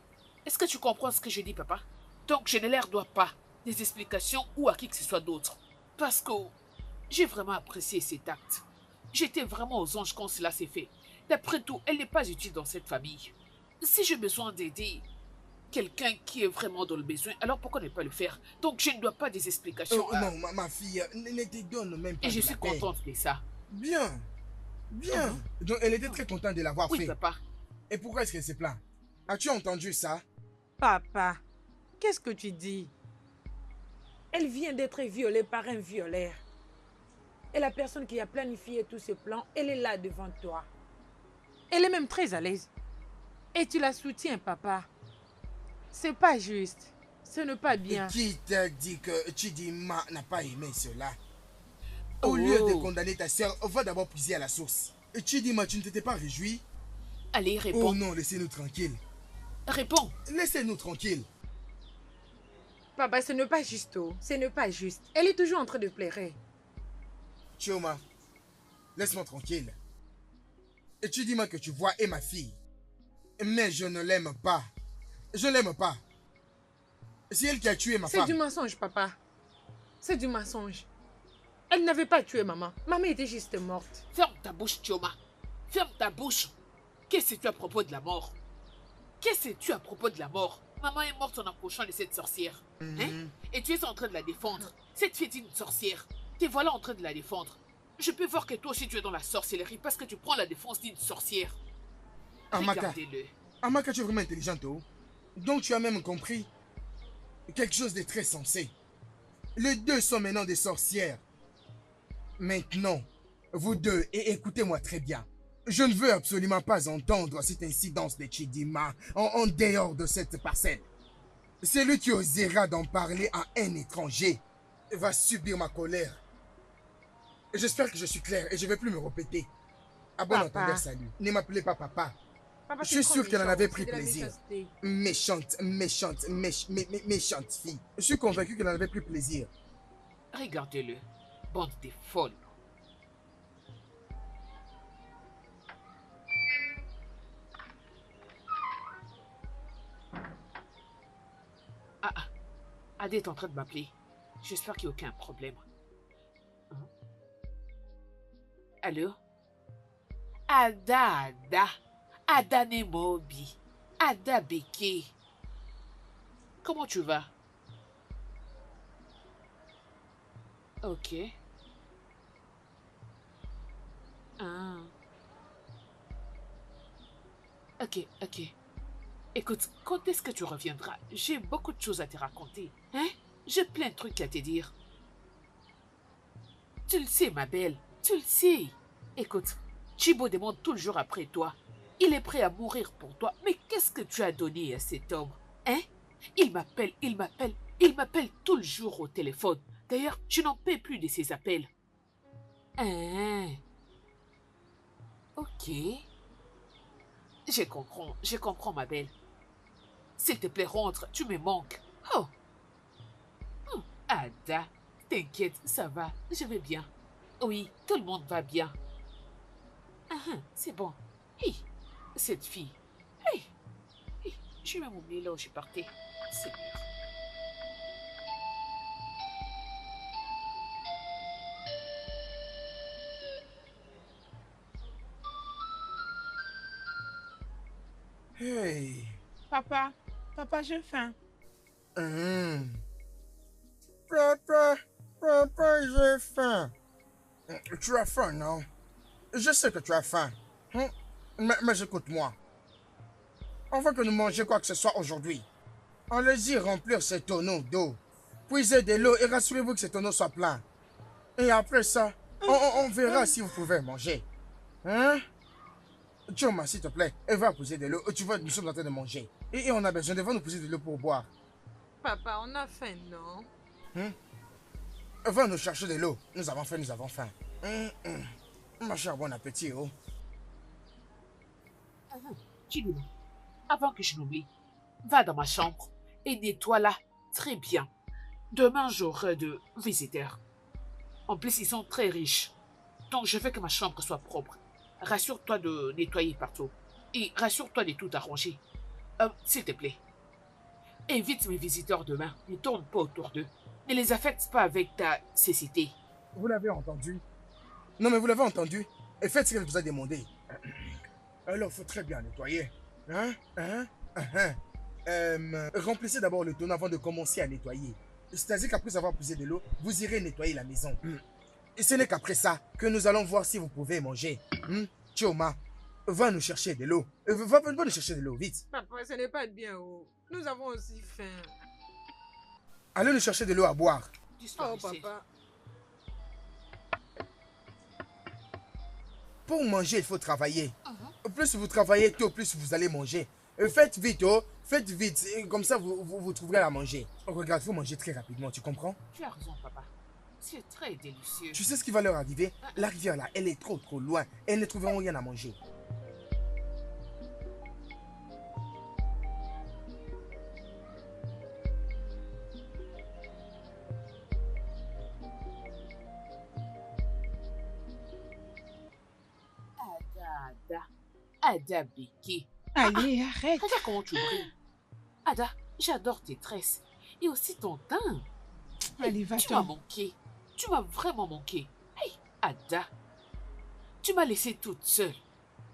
Est-ce que tu comprends ce que je dis, papa? Donc, je ne leur dois pas des explications ou à qui que ce soit d'autre. Parce que j'ai vraiment apprécié cet acte. J'étais vraiment aux anges quand cela s'est fait. D'après tout, elle n'est pas utile dans cette famille. Si j'ai besoin d'aider quelqu'un qui est vraiment dans le besoin, alors pourquoi ne pas le faire? Donc, je ne dois pas des explications. Oh, non, ma fille, ne te donne même pas. Et je de suis la peine. contente de ça. Bien. Donc, elle était très contente de l'avoir Oui, fait. papa. Et pourquoi est-ce qu'elle se plaint? As-tu entendu ça? Papa, qu'est-ce que tu dis? Elle vient d'être violée par un violeur. Et la personne qui a planifié tous ce plan, elle est là devant toi. Elle est même très à l'aise. Et tu la soutiens, papa. C'est pas juste. Ce n'est pas bien. Qui t'a dit que Chidima n'a pas aimé cela? Au Oh. lieu de condamner ta sœur, va d'abord puiser à la source. Chidima, tu ne t'étais pas réjoui? Allez, réponds. Oh non, laissez-nous tranquilles. Réponds. Laissez-nous tranquilles. Papa, ce n'est pas juste. Oh. Ce n'est pas juste. Elle est toujours en train de pleurer. Chioma, laisse-moi tranquille. Et tu dis-moi que tu vois est ma fille. Mais je ne l'aime pas. Je ne l'aime pas. C'est elle qui a tué ma C'est femme. du mensonge, papa. C'est du mensonge. Elle n'avait pas tué maman. Maman était juste morte. Ferme ta bouche, Chioma. Ferme ta bouche. Qu'est-ce que tu as à propos de la mort? Qu'est-ce que tu as à propos de la mort? Maman est morte en approchant de cette sorcière. Hein? Et tu es en train de la défendre. Cette fille est une sorcière. Te voilà en train de la défendre. Je peux voir que toi aussi tu es dans la sorcellerie parce que tu prends la défense d'une sorcière. Amaka, Regardez-le. Amaka, tu es vraiment intelligente, oh. Donc tu as même compris quelque chose de très sensé. Les deux sont maintenant des sorcières. Maintenant, vous deux, et écoutez-moi très bien. Je ne veux absolument pas entendre cette incidence de Chidima en dehors de cette parcelle. Celui qui osera d'en parler à un étranger va subir ma colère. J'espère que je suis clair et je ne vais plus me répéter. À bon Papa. entendeur, salut. Ne m'appelez pas papa. Papa, Je c'est suis trop sûr qu'elle en méchant, avait c'est pris de la plaisir. méchanceté. Méchante fille. Je suis convaincu qu'elle en avait pris plaisir. Regardez-le. Bande de folles. Ada est en train de m'appeler. J'espère qu'il n'y a aucun problème. Hein? Allô? Ada. Ada Nemobi. Ada Beke. Comment tu vas? Ok. Ah. Ok. Écoute, quand est-ce que tu reviendras? J'ai beaucoup de choses à te raconter. Hein? J'ai plein de trucs à te dire. Tu le sais, ma belle. Tu le sais. Écoute, Chibo demande toujours après toi. Il est prêt à mourir pour toi. Mais qu'est-ce que tu as donné à cet homme? Hein? Il m'appelle tout le jour au téléphone. D'ailleurs, je n'en peux plus de ses appels. Hein? Ok. Je comprends, ma belle. S'il te plaît, rentre, tu me manques. Oh. Ada, t'inquiète, ça va, je vais bien. Oui, tout le monde va bien. C'est bon. Hey, cette fille. Hey, je vais m'oublier là où je partais. C'est bien. Hey. Papa, j'ai faim. Papa, j'ai faim. Tu as faim, non? Je sais que tu as faim. Mais écoute-moi. On veut que nous mangions quoi que ce soit aujourd'hui. Allez-y remplir ces tonneaux d'eau. Puisez de l'eau et rassurez-vous que ces tonneaux soient pleins. Et après ça, on verra si vous pouvez manger. Hein? Choma, s'il te plaît, va puiser de l'eau. Tu vois, nous sommes en train de manger. Et on a besoin de nous puiser de l'eau pour boire. Papa, on a faim, non? Va nous chercher de l'eau. Nous avons faim. Ma chère, bon appétit, oh. Chidima, avant que je n'oublie, va dans ma chambre et nettoie-la très bien. Demain, j'aurai de visiteurs. En plus, ils sont très riches. Donc, je veux que ma chambre soit propre. Rassure-toi de nettoyer partout. Et rassure-toi de tout arranger. S'il te plaît. Évite mes visiteurs demain. Ne tourne pas autour d'eux. Ne les affecte pas avec ta cécité. Vous l'avez entendu? Non, mais vous l'avez entendu? Et faites ce qu'elle vous a demandé. Alors, il faut très bien nettoyer. Remplissez d'abord le tonneau avant de commencer à nettoyer. C'est-à-dire qu'après avoir puisé de l'eau, vous irez nettoyer la maison. Et ce n'est qu'après ça que nous allons voir si vous pouvez manger. Chioma, va nous chercher de l'eau. Va nous chercher de l'eau, vite. Papa, ce n'est pas bien, oh. Nous avons aussi faim. Allez nous chercher de l'eau à boire. Oh, papa. Pour manger, il faut travailler. Plus vous travaillez tôt, plus vous allez manger. Faites vite, oh. Faites vite. Et comme ça, vous trouverez à manger. Regarde, il faut manger très rapidement, tu comprends? Tu as raison, papa. C'est très délicieux. Tu sais ce qui va leur arriver? La rivière, là, elle est trop loin. Elles ne trouveront rien à manger. Ada Beke. Allez, arrête. Regarde comment tu brilles. Ada, j'adore tes tresses. Et aussi ton teint. Allez, Tu m'as va-t'en. manqué. Tu m'as vraiment manqué. Hey, Ada. Tu m'as laissée toute seule.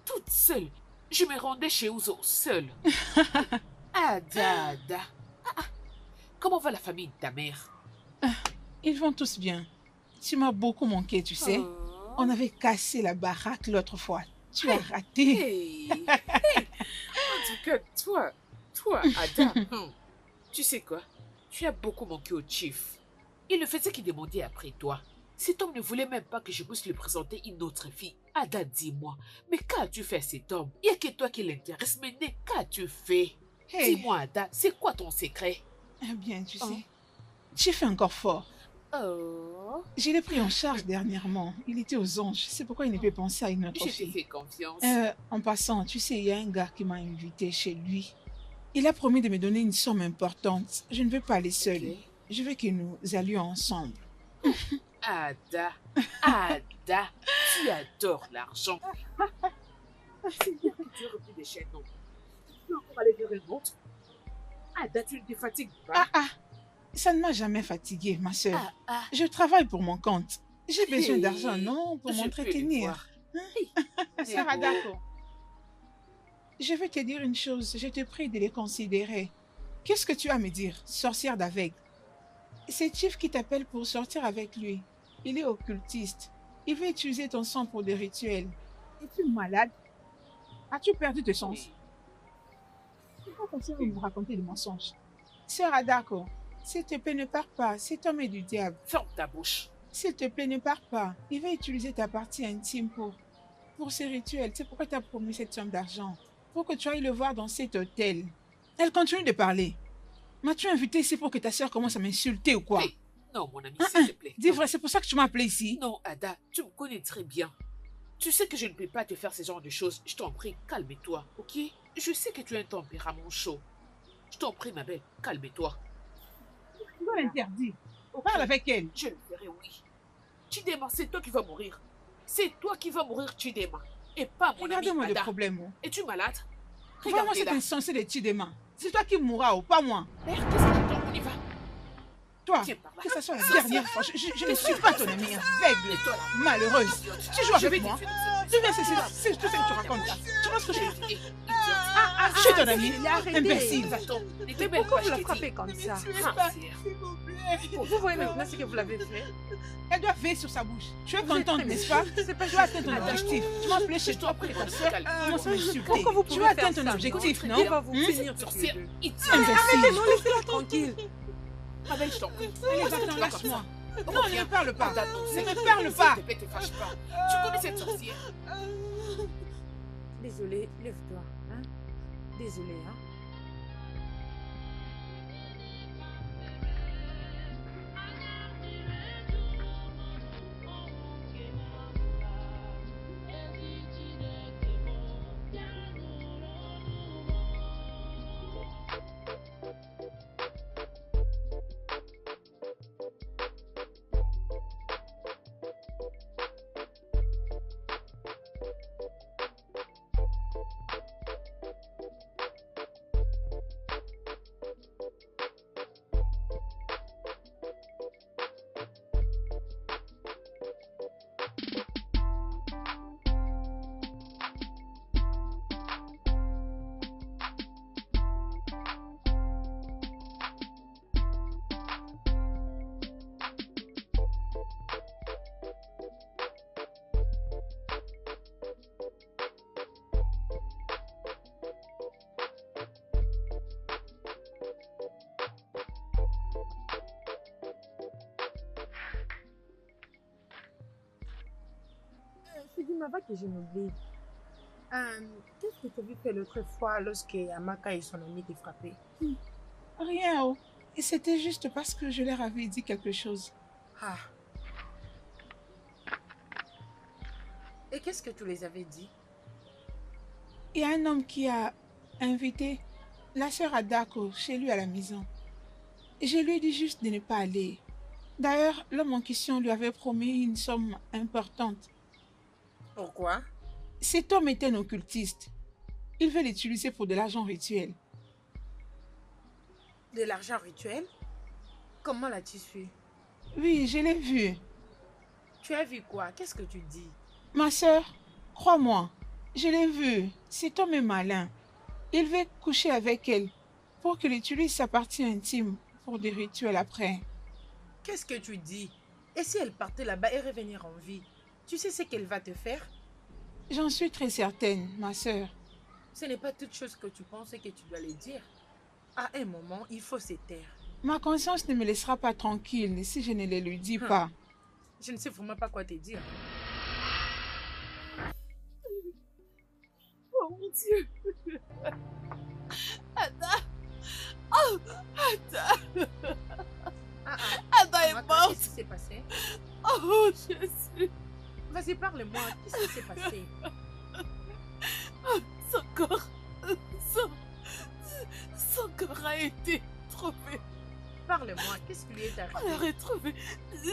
Toute seule. Je me rendais chez Ouzo seule. Ada. Comment va la famille de ta mère? Ils vont tous bien. Tu m'as beaucoup manqué, tu sais. Oh, On avait cassé la baraque l'autre fois. Tu as raté. Hey. En tout cas, toi, Ada, tu sais quoi? Tu as beaucoup manqué au chief. Il ne faisait qu'il demandait après toi. Cet homme ne voulait même pas que je puisse lui présenter une autre fille. Ada, dis-moi, mais qu'as-tu fait à cet homme? Il n'y a que toi qui l'intéresse, mais qu'as-tu fait? Hey. Dis-moi, Ada, c'est quoi ton secret? Eh bien, tu sais, j'ai fait encore fort. Oh, Je l'ai pris en charge dernièrement. Il était aux anges. C'est pourquoi il ne peut penser à une autre je te fille. fais confiance. En passant, tu sais, il y a un gars qui m'a invité chez lui. Il a promis de me donner une somme importante. Je ne veux pas aller seule. Ok. Je veux que nous allions ensemble. Ada, Ada, tu adores l'argent. C'est bien que tu as repris des chaînes, non? Tu peux encore aller vers un autre? Ada, tu ne te fatigues pas? Ça ne m'a jamais fatiguée, ma soeur. Ah, Je travaille pour mon compte. J'ai besoin Hey. d'argent, non, pour je peux le m'entretenir. voir. Sœur Adako, je vais te dire une chose. Je te prie de les considérer. Qu'est-ce que tu as à me dire, sorcière d'aveugle? C'est Chief qui t'appelle pour sortir avec lui. Il est occultiste. Il veut utiliser ton sang pour des rituels. Es-tu malade? As-tu perdu tes sens? Pourquoi continuer de vous raconter des mensonges? Sœur Adako, s'il te plaît, ne pars pas. Cet homme est du diable. Ferme ta bouche. S'il te plaît, ne pars pas. Il va utiliser ta partie intime pour ses rituels. C'est pourquoi tu as promis cette somme d'argent. Pour que tu ailles le voir dans cet hôtel. Elle continue de parler. M'as-tu invité ici pour que ta soeur commence à m'insulter ou quoi? Hey, non, mon ami, s'il te plaît. Dis Non. vrai, c'est pour ça que tu m'as appelé ici. Non, Ada, tu me connais très bien. Tu sais que je ne peux pas te faire ce genre de choses. Je t'en prie, calme-toi, ok? Je sais que tu as un tempérament chaud. Je t'en prie, ma belle, calme-toi. Tu dois l'interdire. Parle avec elle. Je le ferai, oui. Chidema, c'est toi qui vas mourir. C'est toi qui vas mourir, Chidema. Et pas mon ami Regardez-moi le Ada. problème. Es-tu malade? Vraiment, Regarde c'est là. insensé de Chidema. C'est toi qui mourras ou pas moi. Merde, qu'est-ce que tu on y va? Toi, Tiens par là. que ce soit la dernière fois. Je ne suis pas ton amie aveugle, Et toi, là. malheureuse. Tu joues Je vais avec moi. te faire Tu viens, c'est tout ce que tu racontes là. Tu vois ce que je fais? idiote. Je suis ton amie. Arrêtez. Imbécile. Va-t'en. Ne te Mais mêle pourquoi pas, vous je la t'ai frappez dit. comme ça? Sorcière. S'il vous plaît. Vous voyez maintenant ce que vous l'avez fait? Elle doit veiller sur sa bouche. Tu es Vous êtes contente, très n'est-ce pas? méchante. C'est pas Tu as juste. atteint ton Ada, objectif. Tu m'as appelé chez toi pour que ta soeur commence à m'insulter. Pourquoi vous Tu pouvez as faire atteint ton ça, objectif, non? non? On va vous finir, Sorcière. sorcière. Idiot. Imbécile. Non, laissez-la tranquille. Ma belle, je t'en prie. Allez, Pourquoi va-t'en, tu vas comme lâche-moi. ça? Non, ne me parle pas. Ada, non, Ne c'est- me parle pas. S'il te plaît, te fâche pas. Tu connais cette sorcière? Désolé, lève-toi. Hein? Désolé, hein? C'est du Mava que je m'oublie. Qu'est-ce que tu as vu faire l'autre fois lorsque Amaka et son ami t'ont frappé? Rien, oh. Et c'était juste parce que je leur avais dit quelque chose. Ah. Et qu'est-ce que tu les avais dit? Il y a un homme qui a invité la sœur Adako chez lui à la maison. Et je lui ai dit juste de ne pas aller. D'ailleurs, l'homme en question lui avait promis une somme importante. Pourquoi? Cet homme était un occultiste. Il veut l'utiliser pour de l'argent rituel. De l'argent rituel? Comment l'as-tu su? Oui, je l'ai vu. Tu as vu quoi? Qu'est-ce que tu dis? Ma sœur, crois-moi, je l'ai vu. Cet homme est malin. Il veut coucher avec elle pour qu'elle utilise sa partie intime pour des rituels après. Qu'est-ce que tu dis? Et si elle partait là-bas et revenir en vie? Tu sais ce qu'elle va te faire? J'en suis très certaine, ma sœur. Ce n'est pas toute chose que tu penses que tu dois le dire. À un moment, il faut se taire. Ma conscience ne me laissera pas tranquille si je ne le lui dis pas. Je ne sais vraiment pas quoi te dire. Oh mon Dieu. Ada. Oh, Ada. Ada est Amaka, morte. qu'est-ce qui s'est passé? Oh, Jésus. Vas-y, parle-moi. Qu'est-ce qui s'est passé? Son corps. Son corps a été trouvé. Parle-moi. Qu'est-ce qui lui est arrivé? On a retrouvé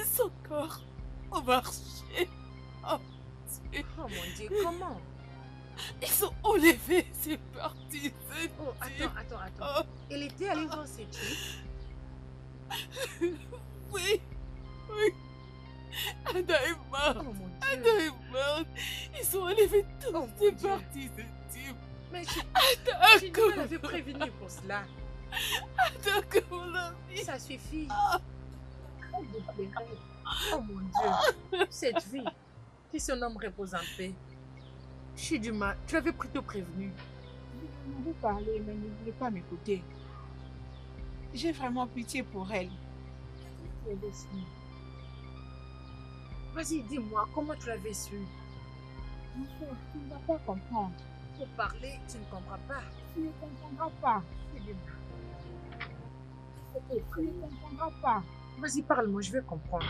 son corps au marché. Oh, Dieu. Oh mon Dieu, comment? Ils ont enlevé ses parties. Oh, attends. Oh. Elle était allée voir ses trucs. Oui. Ada est morte. Oh mon Ada Dieu. est morte. Ils ont enlevé toutes Oh, ses mon Dieu. parties intimes. Mais Ada, tu comme l'avais prévenu pour cela. Ada, comme la vie. Ça suffit. Oh mon Dieu. Cette vie. Que son homme repose en paix. Chidima, tu l'avais plutôt prévenu. Je vous parler, mais ne voulez pas m'écouter. J'ai vraiment pitié pour elle. Vas-y, dis-moi, comment tu l'avais su? Mon frère, tu ne vas pas comprendre. Pour parler, tu ne comprends pas. Tu ne comprendras pas. Tu ne comprendras pas. Vas-y, parle-moi, je vais comprendre.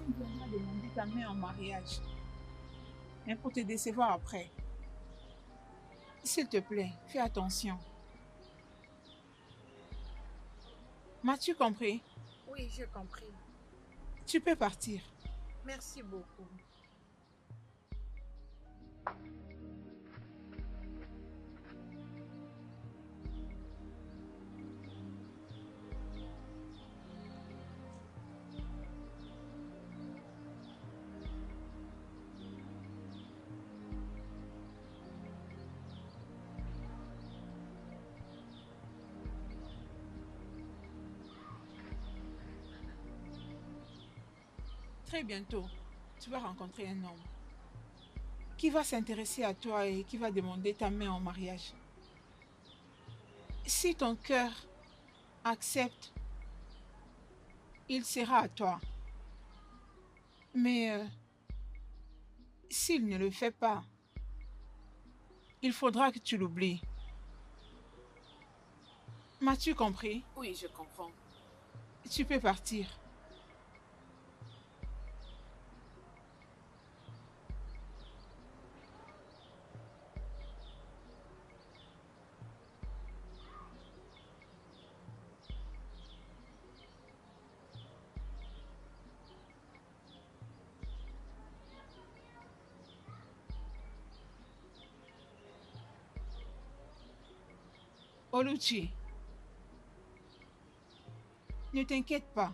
On viendra demander ta main en mariage. Mais pour te décevoir après. S'il te plaît, fais attention. M'as-tu compris? Oui, j'ai compris. Tu peux partir. Merci beaucoup. Très bientôt, tu vas rencontrer un homme qui va s'intéresser à toi et qui va demander ta main en mariage. Si ton cœur accepte, il sera à toi. Mais s'il ne le fait pas, il faudra que tu l'oublies. M'as-tu compris? Oui, je comprends. Tu peux partir. Oluchi, ne t'inquiète pas.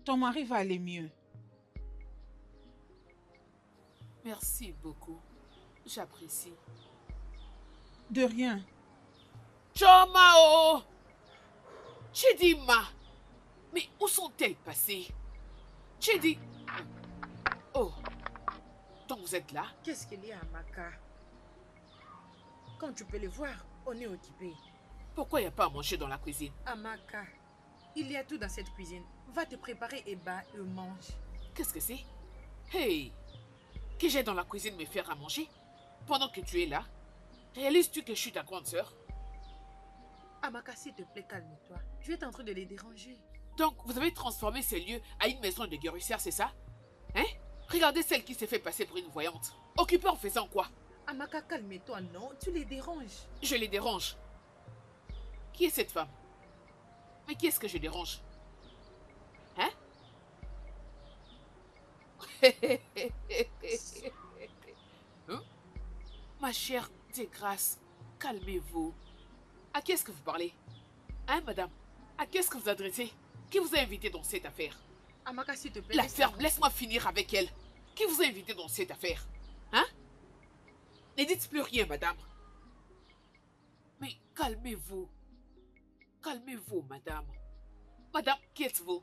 Ton mari va aller mieux. Merci beaucoup. J'apprécie. De rien. Chomao! Chidima! Mais où sont-elles passées? Chidi! Oh! Donc vous êtes là? Qu'est-ce qu'il y a, Amaka? Comme tu peux le voir, on est occupé. Pourquoi il n'y a pas à manger dans la cuisine? Amaka, il y a tout dans cette cuisine. Va te préparer et bas et mange. Qu'est-ce que c'est? Hey! Que j'ai dans la cuisine me faire à manger? Pendant que tu es là? Réalises-tu que je suis ta grande sœur? Amaka, s'il te plaît, calme-toi. Tu es en train de les déranger. Donc, vous avez transformé ces lieux à une maison de guérisseurs, c'est ça? Hein? Regardez celle qui s'est fait passer pour une voyante. Occupée en faisant quoi? Amaka, calme-toi, non? Tu les déranges. Je les dérange. Qui est cette femme? Mais qui est-ce que je dérange? Hein? Hein? Ma chère, de grâce, calmez-vous. À qui est-ce que vous parlez? Hein, madame? À qui est-ce que vous adressez? Qui vous a invité dans cette affaire? Amaka, s'il te plaît. L'affaire, laisse-moi finir avec elle. Qui vous a invité dans cette affaire? Hein? Ne dites plus rien, madame. Mais calmez-vous. Calmez-vous, madame. Madame, qui êtes-vous?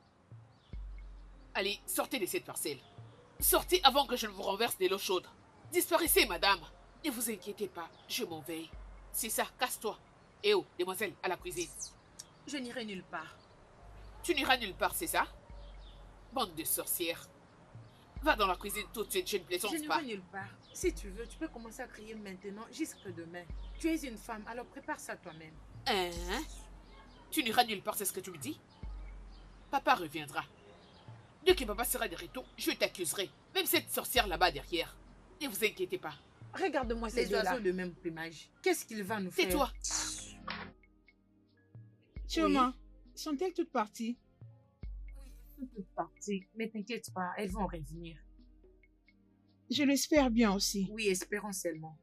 Allez, sortez de cette parcelle. Sortez avant que je ne vous renverse de l'eau chaude. Disparaissez, madame. Ne vous inquiétez pas, je m'en vais. C'est ça, casse-toi. Eh oh, demoiselle, à la cuisine. Je n'irai nulle part. Tu n'iras nulle part, c'est ça? Bande de sorcières. Va dans la cuisine tout de suite, je ne Je plaisante n'irai pas. nulle part. Si tu veux, tu peux commencer à crier maintenant jusqu'à demain. Tu es une femme, alors prépare ça toi-même. Hein? Tu n'iras nulle part, c'est ce que tu me dis? Papa reviendra. Dès que papa sera de retour, je t'accuserai. Même cette sorcière là-bas derrière. Ne vous inquiétez pas. Regarde-moi ces Les oiseaux oiseaux de même plumage. Qu'est-ce qu'il va nous faire? Tais-toi. Chioma, sont-elles toutes parties? Toutes parties. Mais t'inquiète pas, elles vont revenir. Je l'espère bien aussi. Oui, espérons seulement.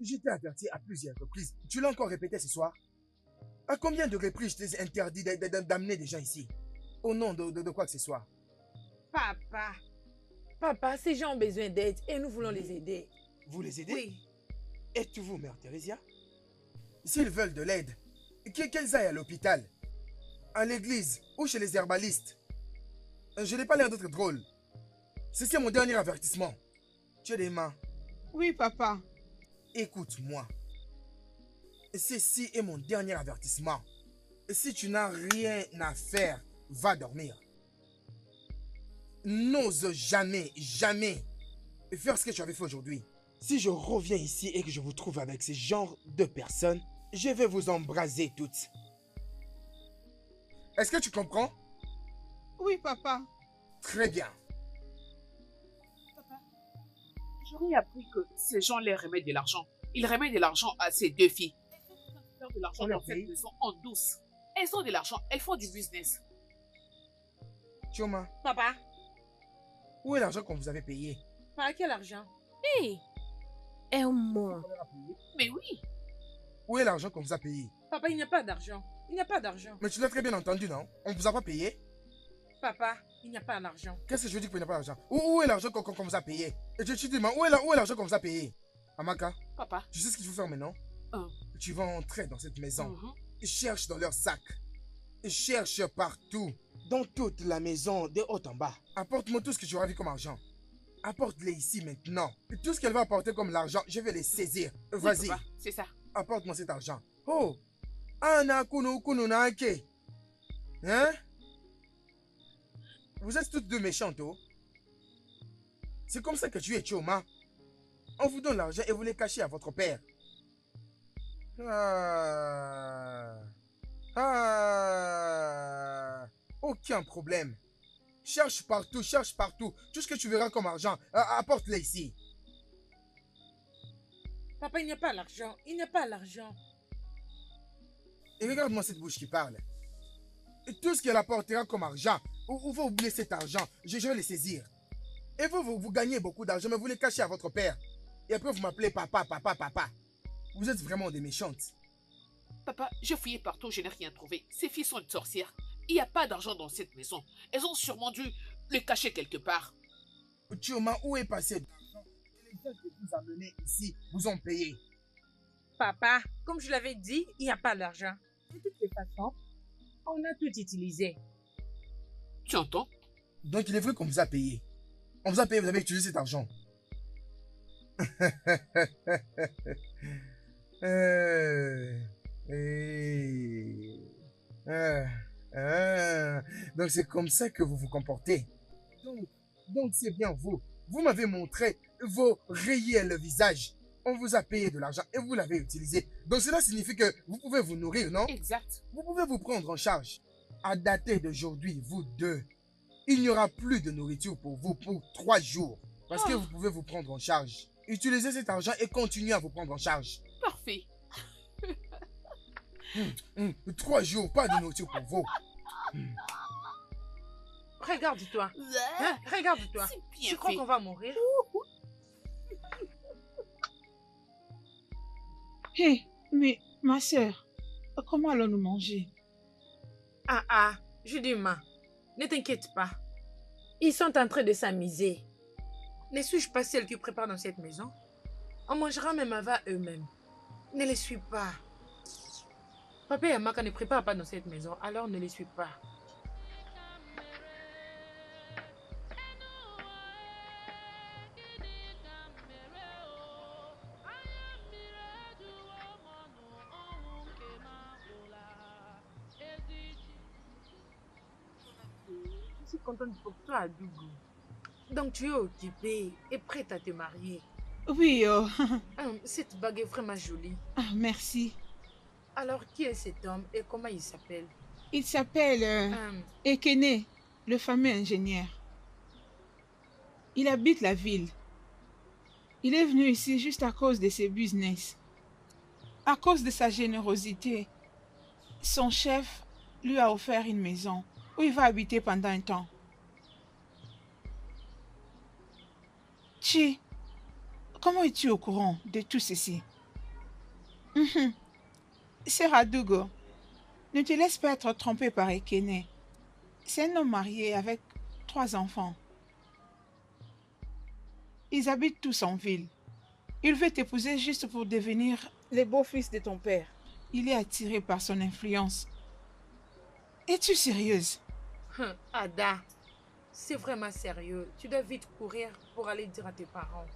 Je t'ai averti à plusieurs reprises. Tu l'as encore répété ce soir? À combien de reprises je t'ai interdit d'amener des gens ici? Au nom de quoi que ce soit? Papa. Papa, ces gens ont besoin d'aide et nous voulons les aider. Vous les aidez? Oui. Êtes-vous Mère Thérésia? S'ils veulent de l'aide, qu'ils aillent à l'hôpital, à l'église ou chez les herbalistes. Je n'ai pas l'air d'être drôle. C'est mon dernier avertissement. Tu as des mains. Oui, papa. Écoute-moi. Ceci est mon dernier avertissement. Si tu n'as rien à faire, va dormir. N'ose jamais, jamais faire ce que tu avais fait aujourd'hui. Si je reviens ici et que je vous trouve avec ce genre de personnes, je vais vous embraser toutes. Est-ce que tu comprends? Oui, papa. Très bien. J'aurais appris que ces gens les remettent de l'argent. Ils remettent de l'argent à ces deux filles. Elles sont en train de faire de l'argent On dans leur cette paye. maison en douce. Elles ont de l'argent, elles font du business. Chioma, Papa, où est l'argent qu'on vous avait payé? par quel argent? Hé, un mot. Mais oui, Où est l'argent qu'on vous a payé? Papa, il n'y a pas d'argent. Il n'y a pas d'argent. Mais tu l'as très bien entendu, non? On ne vous a pas payé? Papa, il n'y a pas d'argent. Qu'est-ce que je veux dire qu'il n'y a pas d'argent? Où est l'argent qu'on vous a payé? Et tu dis, où est l'argent qu'on vous a payé? Amaka, papa. tu sais ce qu'il faut faire maintenant? Hein. Tu vas entrer dans cette maison. Mhm. Cherche dans leur sac. Cherche partout. Dans toute la maison, de haut en bas. Apporte-moi tout ce que tu auras vu comme argent. Apporte-les ici maintenant. Et tout ce qu'elle va apporter comme l'argent, je vais les saisir. Oui, Vas-y, papa, c'est ça. apporte-moi cet argent. Oh! Ana kunu kunu na ake. Hein? Vous êtes toutes deux méchantes, oh? C'est comme ça que tu es, Chioma. On vous donne l'argent et vous les cachez à votre père. Aucun problème. Cherche partout, cherche partout. Tout ce que tu verras comme argent, apporte-le ici. Papa, il n'y a pas l'argent. Il n'y a pas l'argent. Et regarde-moi cette bouche qui parle. Et tout ce qu'elle apportera comme argent, vous oubliez cet argent, je vais les saisir. Et vous gagnez beaucoup d'argent, mais vous les cachez à votre père. Et après, vous m'appelez papa, papa, papa. Vous êtes vraiment des méchantes. Papa, j'ai fouillé partout, je n'ai rien trouvé. Ces filles sont une sorcière. Il n'y a pas d'argent dans cette maison. Elles ont sûrement dû le cacher quelque part. Chioma, où est passé l'argent? Les gens que vous amenez ici vous ont payé. Papa, comme je l'avais dit, il n'y a pas d'argent. De toutes les façons, on a tout utilisé. Tu entends? Donc il est vrai qu'on vous a payé. On vous a payé, vous avez utilisé cet argent. Donc c'est comme ça que vous vous comportez. Donc c'est bien vous. Vous m'avez montré vos réels visages. On vous a payé de l'argent et vous l'avez utilisé. Donc cela signifie que vous pouvez vous nourrir, non? Exact. Vous pouvez vous prendre en charge. À dater d'aujourd'hui, vous deux, il n'y aura plus de nourriture pour vous pour 3 jours. Parce que vous pouvez vous prendre en charge. Utilisez cet argent et continuez à vous prendre en charge. Parfait. 3 jours, pas de nourriture pour vous. Regarde-toi. Hein? Regarde-toi. C'est bien Tu crois fait. qu'on va mourir? Hé, mais ma sœur, comment allons-nous manger? Judima, ne t'inquiète pas. Ils sont en train de s'amuser. Ne suis-je pas celle qui prépare dans cette maison? On mangera même avant eux-mêmes. Ne les suis pas. Papa et Amaka ne préparent pas dans cette maison, alors ne les suis pas. Je suis contente pour toi, Adougou. Donc tu es occupée et prête à te marier. Oui, Cette bague est vraiment jolie. merci. Alors, qui est cet homme et comment il s'appelle? Il s'appelle Ekene, le fameux ingénieur. Il habite la ville. Il est venu ici juste à cause de ses business. À cause de sa générosité, son chef lui a offert une maison où il va habiter pendant un temps. Chi, comment es-tu au courant de tout ceci? Sœur Adugo, ne te laisse pas être trompée par Ekene. C'est un homme marié avec 3 enfants. Ils habitent tous en ville. Il veut t'épouser juste pour devenir le beau-fils de ton père. Il est attiré par son influence. Es-tu sérieuse? Ada, c'est vraiment sérieux. Tu dois vite courir pour aller dire à tes parents.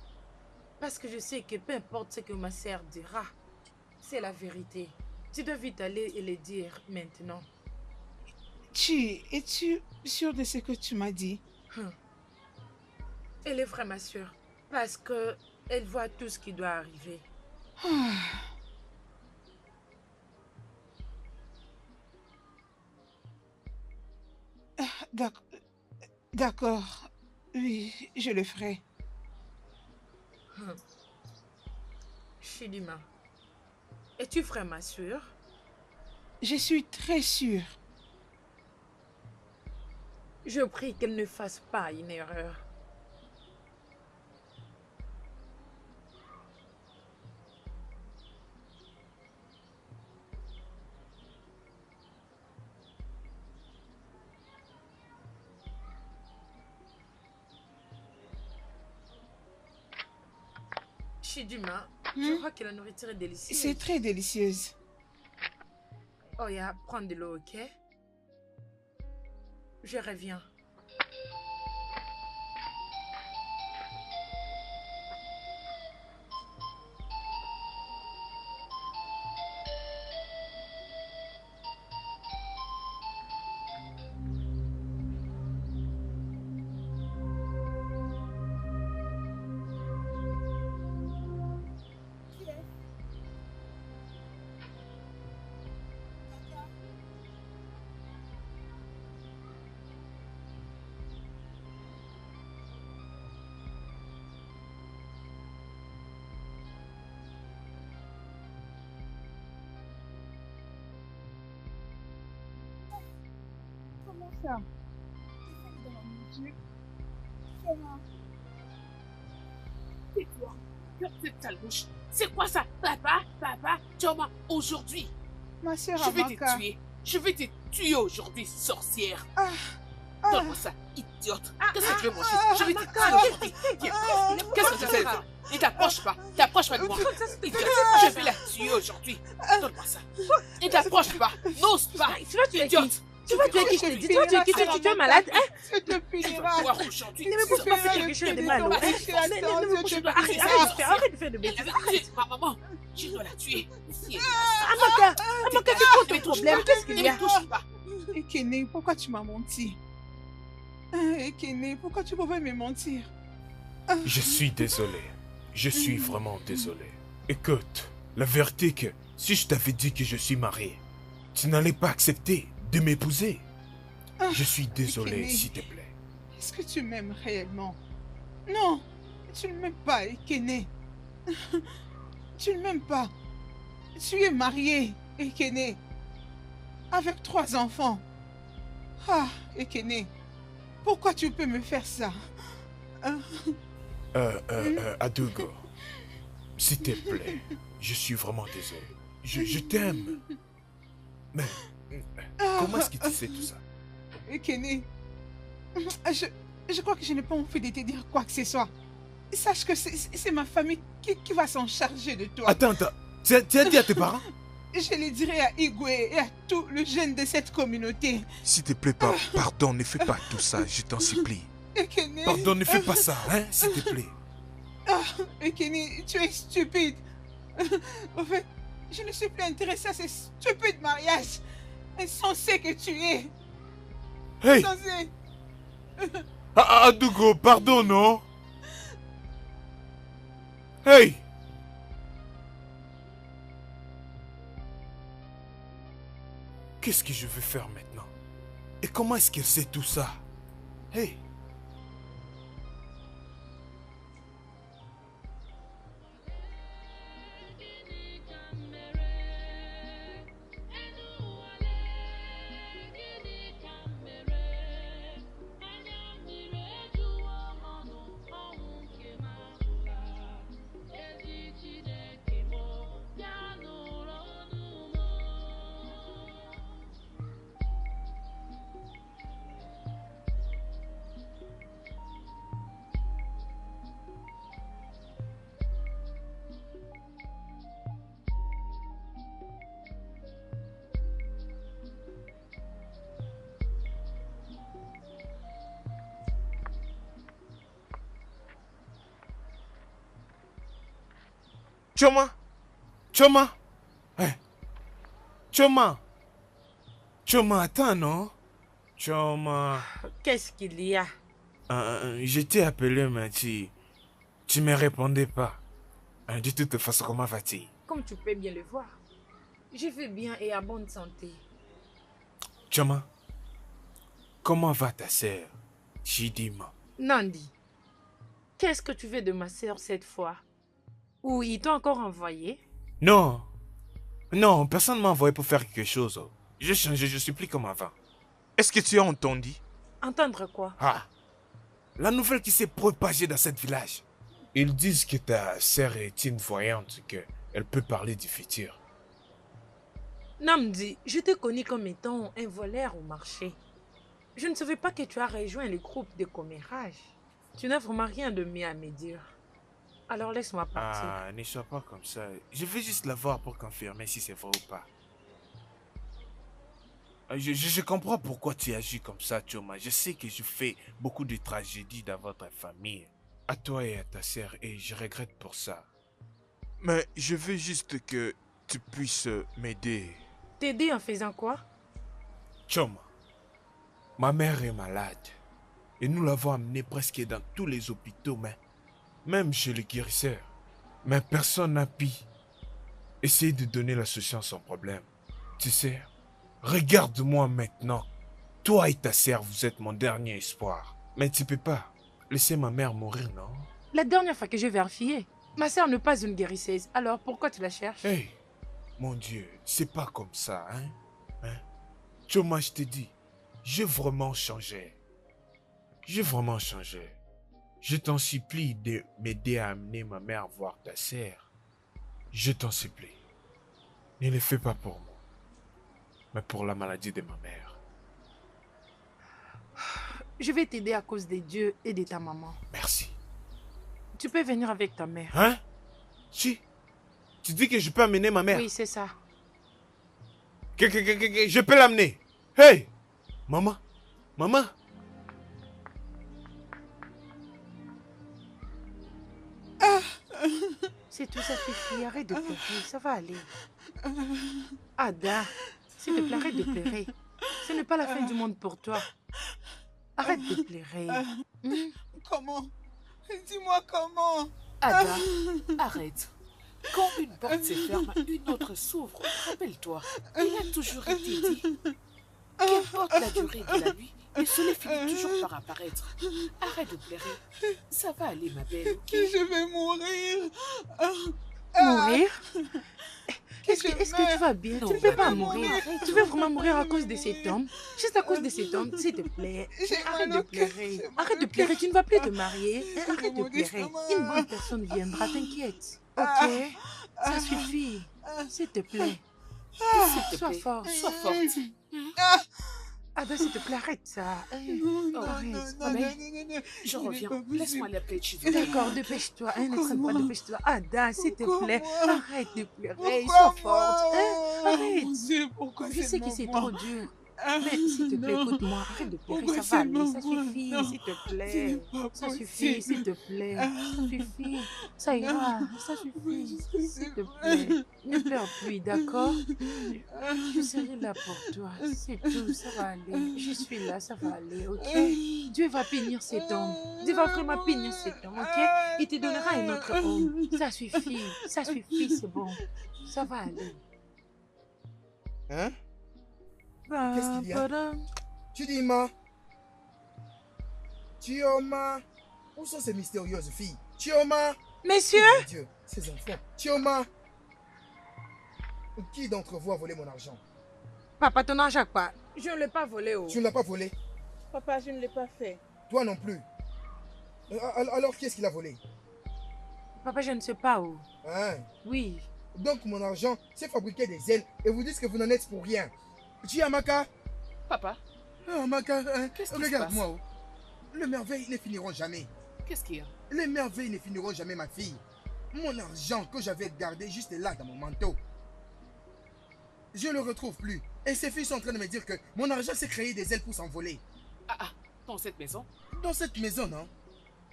Parce que je sais que peu importe ce que ma sœur dira, c'est la vérité. Tu dois vite aller et le dire maintenant. Chi, es-tu sûre de ce que tu m'as dit? Elle est vraiment sûre. Parce que elle voit tout ce qui doit arriver. D'accord. Oui, je le ferai. Chidima, es-tu vraiment sûre? Je suis très sûre. Je prie qu'elle ne fasse pas une erreur. Chidima, je crois que la nourriture est délicieuse. C'est très délicieuse. Oya, prends de l'eau, ok? Je reviens. Comment ça? Tais-toi. Ferme cette sale bouche. C'est quoi ça? Papa, Toma, aujourd'hui. Ma sœur Je vais Amaka. te tuer. Je vais te tuer aujourd'hui, sorcière. Donne-moi ça, idiote. Qu'est-ce que tu veux manger? Je vais te tuer aujourd'hui. Qu'est-ce que tu fais? Ne t'approche pas de moi. Idiote. Je vais la tuer aujourd'hui. Donne-moi ça. Ne t'approche pas. N'ose pas. Idiote. Tu vas tuer qui je te dis? Tu vas tuer qui? Tu es malade, hein? Je te Tu punirai. vas voir aujourd'hui. Ne me pousse pas faire quelque chose de mal. Arrête de faire de bêtises. Ma maman, je dois la tuer. Amaka, c'est quoi ton problème? Qu'est-ce qu'il y a? Ne me touche pas. Ekene, pourquoi tu m'as menti? Ekene, pourquoi tu pouvais me mentir? Je suis désolé. Je suis vraiment désolé. Écoute, la vérité est que si je t'avais dit que je suis marié, tu n'allais pas accepter de m'épouser. Je suis désolé, Ekene. s'il te plaît. Est-ce que tu m'aimes réellement? Non, tu ne m'aimes pas, Ekene. Tu ne m'aimes pas. Tu es marié, Ekene, avec 3 enfants. Ekene, pourquoi tu peux me faire ça? Adugo, S'il te plaît, je suis vraiment désolé. Je t'aime. Mais comment est-ce que tu sais tout ça? Kenny, je crois que je n'ai pas envie de te dire quoi que ce soit. Sache que c'est ma famille qui va s'en charger de toi. Attends. Tu as dit à tes parents? Je le dirai à Igwe et à tous les jeunes de cette communauté. S'il te plaît, pardon, ne fais pas tout ça, je t'en supplie. Kenny, Pardon, ne fais pas ça, hein, s'il te plaît. Kenny, tu es stupide. En fait, je ne suis plus intéressée à ce stupide mariage. Insensé que tu es. Hey! Insensé. Adougo, pardon, non? Hey! Qu'est-ce que je vais faire maintenant? Et comment est-ce qu'elle sait tout ça? Hey! Choma! Hey. Choma, attends, non? Choma. Qu'est-ce qu'il y a? Je t'ai appelé, mais tu me répondais pas. De toute façon, comment vas-tu? Comme tu peux bien le voir, je vais bien et à bonne santé. Choma, comment va ta sœur, Chidima? Nandi, qu'est-ce que tu veux de ma sœur cette fois? Ou ils t'ont encore envoyé? Non, personne ne m'a envoyé pour faire quelque chose. J'ai changé, je suis plus comme avant. Est-ce que tu as entendu? Entendre quoi? Ah, la nouvelle qui s'est propagée dans ce village. Ils disent que ta sœur est une voyante, qu'elle peut parler du futur. Namdi, je te connais comme étant un voleur au marché. Je ne savais pas que tu as rejoint le groupe de commérage. Tu n'as vraiment rien de mieux à me dire. Alors laisse-moi partir. Ah, ne sois pas comme ça. Je veux juste la voir pour confirmer si c'est vrai ou pas. Je comprends pourquoi tu agis comme ça, Choma. Je sais que je fais beaucoup de tragédies dans votre famille. À toi et à ta sœur, et je regrette pour ça. Mais je veux juste que tu puisses m'aider. T'aider en faisant quoi? Choma, ma mère est malade. Et nous l'avons amenée presque dans tous les hôpitaux, mais même chez les guérisseurs. Mais personne n'a pu essayer de donner la solution à son problème. Tu sais, regarde-moi maintenant. Toi et ta sœur, vous êtes mon dernier espoir. Mais tu peux pas laisser ma mère mourir, non? La dernière fois que j'ai vérifié, ma sœur n'est pas une guérisseuse. Alors pourquoi tu la cherches? Hey, mon Dieu, c'est pas comme ça, hein? Choma, je te dis, j'ai vraiment changé. J'ai vraiment changé. Je t'en supplie de m'aider à amener ma mère voir ta sœur. Je t'en supplie. Ne le fais pas pour moi, mais pour la maladie de ma mère. Je vais t'aider à cause de Dieu et de ta maman. Merci. Tu peux venir avec ta mère. Hein? Tu dis que je peux amener ma mère? Oui, c'est ça. Je peux l'amener. Hey! Maman? C'est tout ça, Fifi. Arrête de pleurer. Ça va aller. Ada, s'il te plaît, arrête de pleurer. Ce n'est pas la fin du monde pour toi. Arrête de pleurer. Comment? Dis-moi comment. Ada, arrête. Quand une porte se ferme, une autre s'ouvre. Rappelle-toi, il a toujours été dit. Qu'importe la durée de la nuit, le soleil finit toujours par apparaître. Arrête de pleurer. Ça va aller, ma belle. Ok? Je vais mourir. Mourir? Est-ce que tu vas bien? Non, Tu ne peux pas madame, mourir. arrête. Tu veux vraiment mourir à cause de cet homme? Juste à cause de cet homme, s'il te plaît. Arrête de pleurer. Arrête de pleurer. Tu ne vas plus te marier. Arrête de pleurer. Une bonne personne viendra, t'inquiète. Ok, ça suffit. S'il te plaît. Sois forte. Sois forte. Ada, s'il te plaît, arrête ça. Arrête. Je reviens. Laisse-moi l'appeler Chido. D'accord, dépêche-toi. Ne traîne pas, dépêche-toi. Ada, s'il te plaît, arrête de pleurer. Sois forte. Arrête. Pourquoi Je c'est sais que c'est maman? trop dur. Mais s'il te plaît, Non. écoute-moi. Arrête de pleurer, Pourquoi ça va c'est aller. Ça maman? suffit, Non. s'il te Ce plaît. n'est pas Ça suffit, possible. s'il te plaît. Ça suffit. Ça ira. Ça suffit. S'il te plaît. Ne pleure plus, d'accord? Je serai là pour toi. C'est tout, ça va aller. Je suis là, ça va aller, ok? Dieu va bénir cet homme. Dieu va vraiment bénir cet homme, ok? Il te donnera un autre homme. Ça suffit, c'est bon. Ça va aller. Hein? Qu'est-ce qu'il y a? Badam. Chidima. Chioma. Où sont ces mystérieuses filles? Chioma. Messieurs, Mon Dieu, ces enfants. Chioma. Qui d'entre vous a volé mon argent? papa, ton argent pas. Je ne l'ai pas volé. Oh. Tu ne l'as pas volé? Papa, je ne l'ai pas fait. Toi non plus. Alors qui est-ce qui l'a volé? Papa, je ne sais pas où. Hein? Oui. Donc mon argent, c'est fabriquer des ailes et vous dites que vous n'en êtes pour rien. Chiamaka. Papa, Amaka, Qu'est-ce qui se regarde-moi. Oh. Les merveilles ne finiront jamais. qu'est-ce qu'il y a? Les merveilles ne finiront jamais, ma fille. Mon argent que j'avais gardé juste là dans mon manteau, je ne le retrouve plus. Et ces filles sont en train de me dire que mon argent s'est créé des ailes pour s'envoler. Dans cette maison? Dans cette maison, non?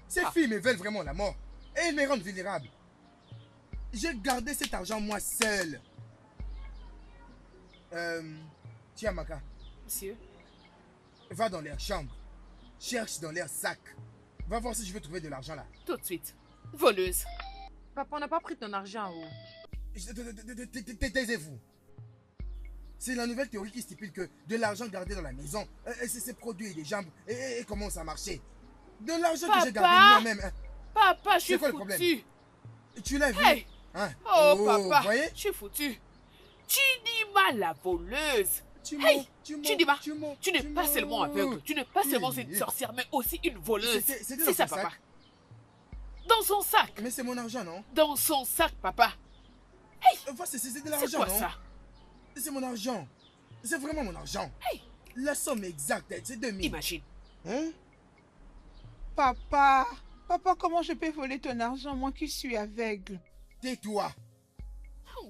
Ces Ah. filles me veulent vraiment la mort. Et elles me rendent vulnérable. J'ai gardé cet argent moi seul. Chiamaka, Monsieur? va dans leur chambre. Cherche dans leur sac. Va voir si je vais trouver de l'argent là. Tout de suite. Voleuse. Papa, on n'a pas pris ton argent. Oh. Taisez-vous. C'est la nouvelle théorie qui stipule que de l'argent gardé dans la maison, c'est produit des jambes et commence à marcher. De l'argent que j'ai Papa! gardé moi-même. Papa, je suis C'est quoi le problème? foutu. Tu l'as vu? Hey! Hein? Oh, papa, vous voyez? je suis foutu. Chidima la voleuse. Tu Hey! mens, Chidima, tu mens, tu n'es tu pas mens. seulement aveugle, tu n'es pas seulement Oui. une sorcière, mais aussi une voleuse. C'était dans C'est ça, ton papa. sac. Dans son sac. Mais c'est mon argent, non? Dans son sac, papa. Enfin, c'est de C'est l'argent, quoi non? ça? C'est mon argent. C'est vraiment mon argent. Hey! La somme exacte, c'est 2000. Imagine. Hein? Papa, papa, comment je peux voler ton argent, moi qui suis aveugle? Tais-toi.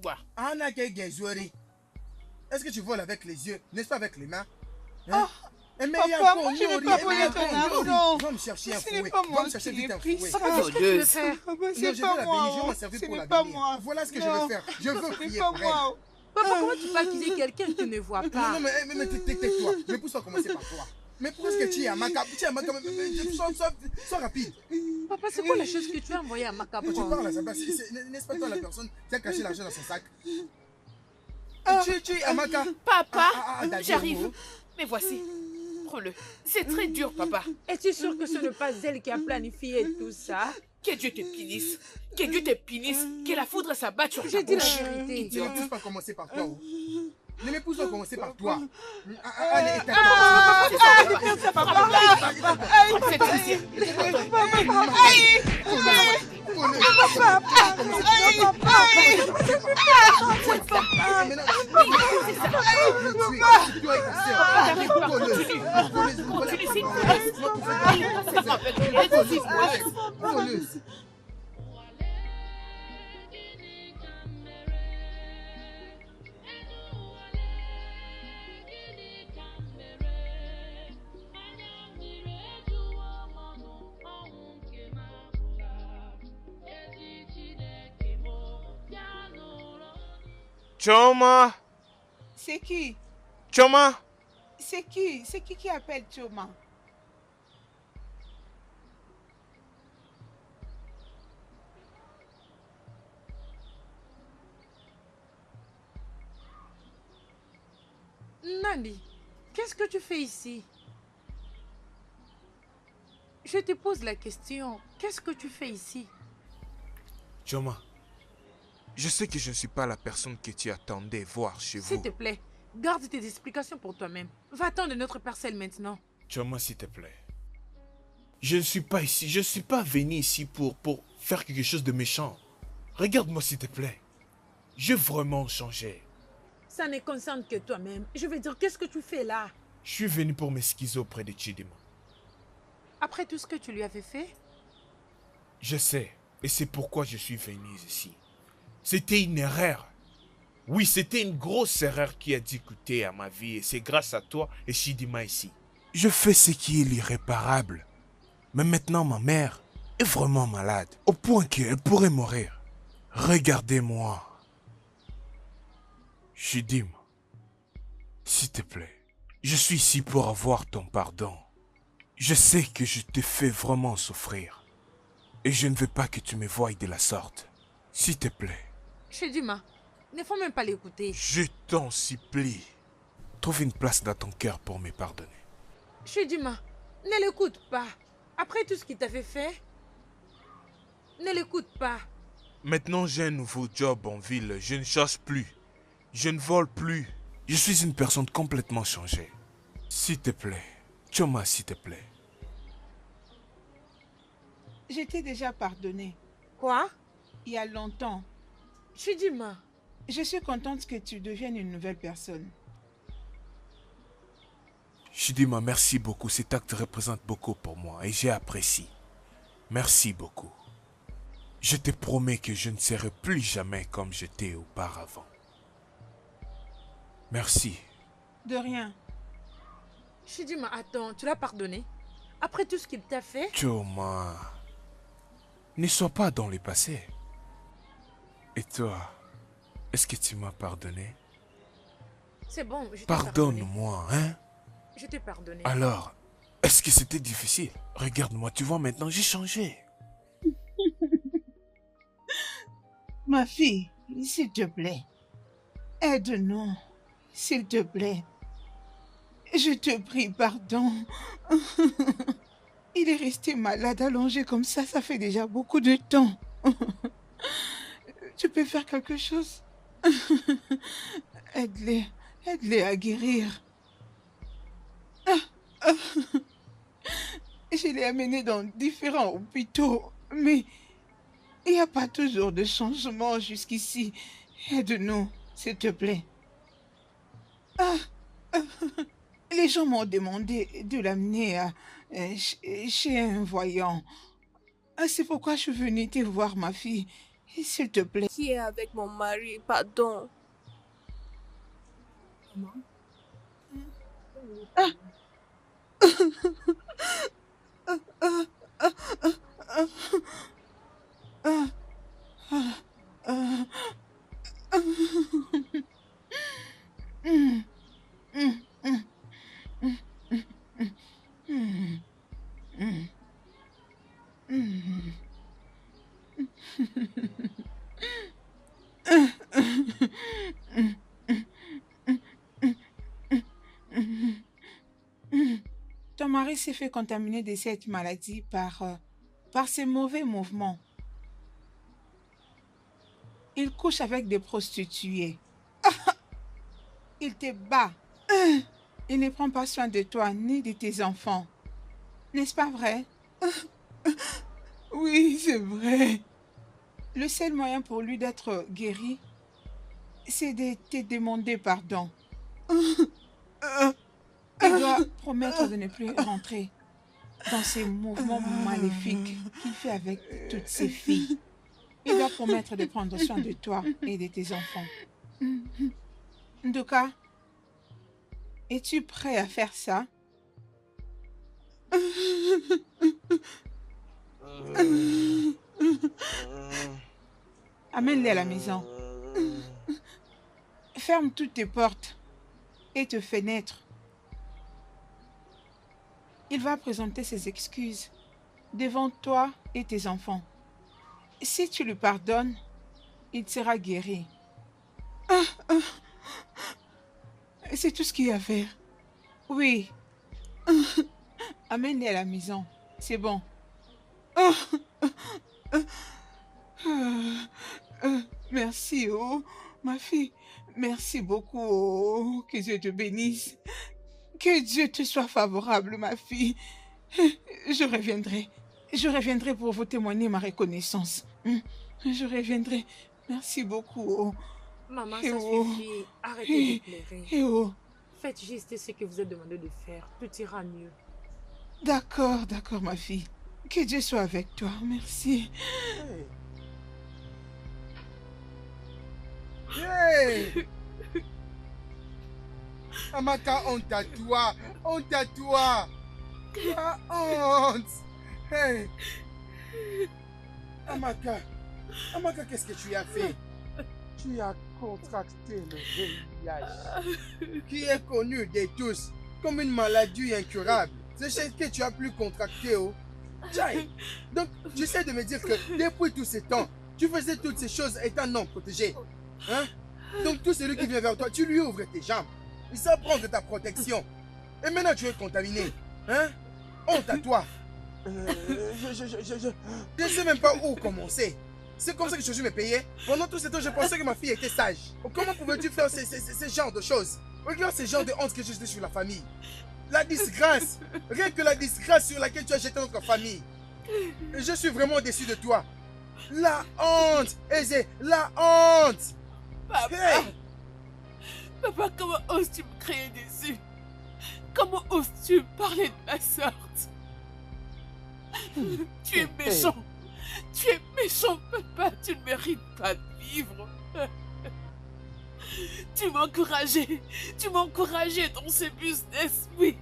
Ouah. Anna Kegezoueri. Est-ce que tu voles avec les yeux, n'est-ce pas avec les mains? Hein? Mais Papa, moi, je ne veux pas voler ton argent. Va me chercher un Ce n'est fouet. pas Va moi me chercher qui ai vite un pris fouet. ça. Qu'est-ce que tu veux Voleuse. faire? Papa, Non, c'est je vais pas la moi. bénir, je vais m'en Oh. servir Ce pour n'est la pas bénir. moi. Voilà ce que je Non. veux faire. Je veux Ce prier n'est pas pour elle. moi. Papa, comment tu peux accuser quelqu'un que tu ne vois Non, pas? non, mais tais-toi. Mais pousse-toi commencer par toi. Mais pourquoi est-ce que tu es à Maca? Sois rapide. Papa, c'est quoi la chose que tu as envoyée à Maca Tu pour? parles à sa place. N'est-ce pas toi la personne qui a caché l'argent dans son sac? Tu es à Maca. Papa, d'accord. j'arrive. Mais voici. Prends-le. C'est très dur, papa. Es-tu sûr que ce n'est pas elle qui a planifié tout ça? Que Dieu te punisse. Que Dieu te punisse. Que la foudre s'abatte sur ta J'ai dit la bouche. vérité. Ne me pousse pas commencer par toi. Oh. Ne me pousse pas commencer par toi. Allez, C'est ça, papa. éteins-toi. Cette sorcière. Continue, s'il te plaît. C'est ça, avec elle aussi, voleuse. Choma! C'est qui? Choma! C'est qui? C'est qui appelle Choma? Nandi, qu'est-ce que tu fais ici? Je te pose la question. Qu'est-ce que tu fais ici? Choma, je sais que je ne suis pas la personne que tu attendais voir chez S'il vous. te plaît, garde tes explications pour toi-même. Va-t'en de notre parcelle maintenant. Choma, s'il te plaît. Je ne suis pas ici. Je ne suis pas venu ici pour faire quelque chose de méchant. Regarde-moi s'il te plaît. J'ai vraiment changé. Ça ne concerne que toi-même. Je veux dire, qu'est-ce que tu fais là? Je suis venu pour m'excuser auprès de Chidima. Après tout ce que tu lui avais fait? Je sais, et c'est pourquoi je suis venu ici. C'était une erreur. Oui, c'était une grosse erreur qui a dû coûter à ma vie, et c'est grâce à toi et Chidima ici. Je fais ce qui est l'irréparable. Mais maintenant, ma mère est vraiment malade, au point qu'elle pourrait mourir. Regardez-moi. Chidima, s'il te plaît, je suis ici pour avoir ton pardon. Je sais que je te fais vraiment souffrir. Et je ne veux pas que tu me voies de la sorte. S'il te plaît. Chidima, ne faut même pas l'écouter. Je t'en supplie. Trouve une place dans ton cœur pour me pardonner. Chidima, ne l'écoute pas. Après tout ce qu'il t'avait fait, ne l'écoute pas. Maintenant, j'ai un nouveau job en ville. Je ne chasse plus. Je ne vole plus. Je suis une personne complètement changée. S'il te plaît. Choma, s'il te plaît. Je t'ai déjà pardonné. Quoi? Il y a longtemps. Chidima. Je suis contente que tu deviennes une nouvelle personne. Chidima, merci beaucoup. Cet acte représente beaucoup pour moi et j'ai apprécié. Merci beaucoup. Je te promets que je ne serai plus jamais comme j'étais auparavant. Merci. De rien. Chidima, attends, tu l'as pardonné? Après tout ce qu'il t'a fait? Choma, ne sois pas dans le passé. Et toi, est-ce que tu m'as pardonné? C'est bon, je t'ai pardonné. Pardonne-moi, hein? Je t'ai pardonné. Alors, est-ce que c'était difficile? Regarde-moi, tu vois maintenant, j'ai changé. Ma fille, s'il te plaît, aide-nous, s'il te plaît. Je te prie pardon. Il est resté malade, allongé comme ça fait déjà beaucoup de temps. Tu peux faire quelque chose? Aide-les à guérir. Je l'ai amené dans différents hôpitaux, mais il n'y a pas toujours de changement jusqu'ici. Aide-nous, s'il te plaît. Les gens m'ont demandé de l'amener chez un voyant. C'est pourquoi je suis venue te voir, ma fille. S'il te plaît. Qui est avec mon mari, pardon. Maman? Ton mari s'est fait contaminer de cette maladie par ses mauvais mouvements. Il couche avec des prostituées. Il te bat. Il ne prend pas soin de toi ni de tes enfants. N'est-ce pas vrai? Oui, c'est vrai. Le seul moyen pour lui d'être guéri, c'est de te demander pardon. Il doit promettre de ne plus rentrer dans ces mouvements maléfiques qu'il fait avec toutes ses filles. Il doit promettre de prendre soin de toi et de tes enfants. Ndoka, es-tu prêt à faire ça? Amène-les à la maison. Ferme toutes tes portes et tes fenêtres. Il va présenter ses excuses devant toi et tes enfants. Si tu lui pardonnes, il sera guéri. C'est tout ce qu'il y a à faire. Oui. Amène-les à la maison. C'est bon. Merci, oh, ma fille. Merci beaucoup, oh, que Dieu te bénisse. Que Dieu te soit favorable, ma fille. Je reviendrai. Je reviendrai pour vous témoigner ma reconnaissance. Je reviendrai. Merci beaucoup. Oh. Maman, Eh ça oh. suffit. Arrêtez de pleurer. Eh oh. Faites juste ce que vous êtes demandé de faire. Tout ira mieux. D'accord, ma fille. Que Dieu soit avec toi. Merci. Hey! Amaka, honte à toi! Honte à toi! Ah, honte! Hey! Amaka, qu'est-ce que tu as fait? Tu as contracté le VIH, qui est connu de tous comme une maladie incurable. C'est ce que tu as pu contracter, oh. Jai. Donc, tu sais de me dire que depuis tout ce temps, tu faisais toutes ces choses étant non protégé. Hein? Donc, tout celui qui vient vers toi, tu lui ouvres tes jambes. Il sait prendre ta protection. Et maintenant, tu es contaminé. Hein? Honte à toi. Je ne sais même pas où commencer. C'est comme ça que Jésus me payait. Pendant tout ce temps, je pensais que ma fille était sage. Comment pouvais-tu faire ce genre de choses? Regarde ce genre de honte que j'ai jeté sur la famille. La disgrâce. Rien que la disgrâce sur laquelle tu as jeté notre famille. Et je suis vraiment déçu de toi. La honte, Eze, la honte. Papa, Hey. Papa, comment oses-tu me créer des yeux? Comment oses-tu parler de ma sorte? Tu es méchant. Tu es méchant, papa. Tu ne mérites pas de vivre. Tu m'encourageais dans ce business, oui.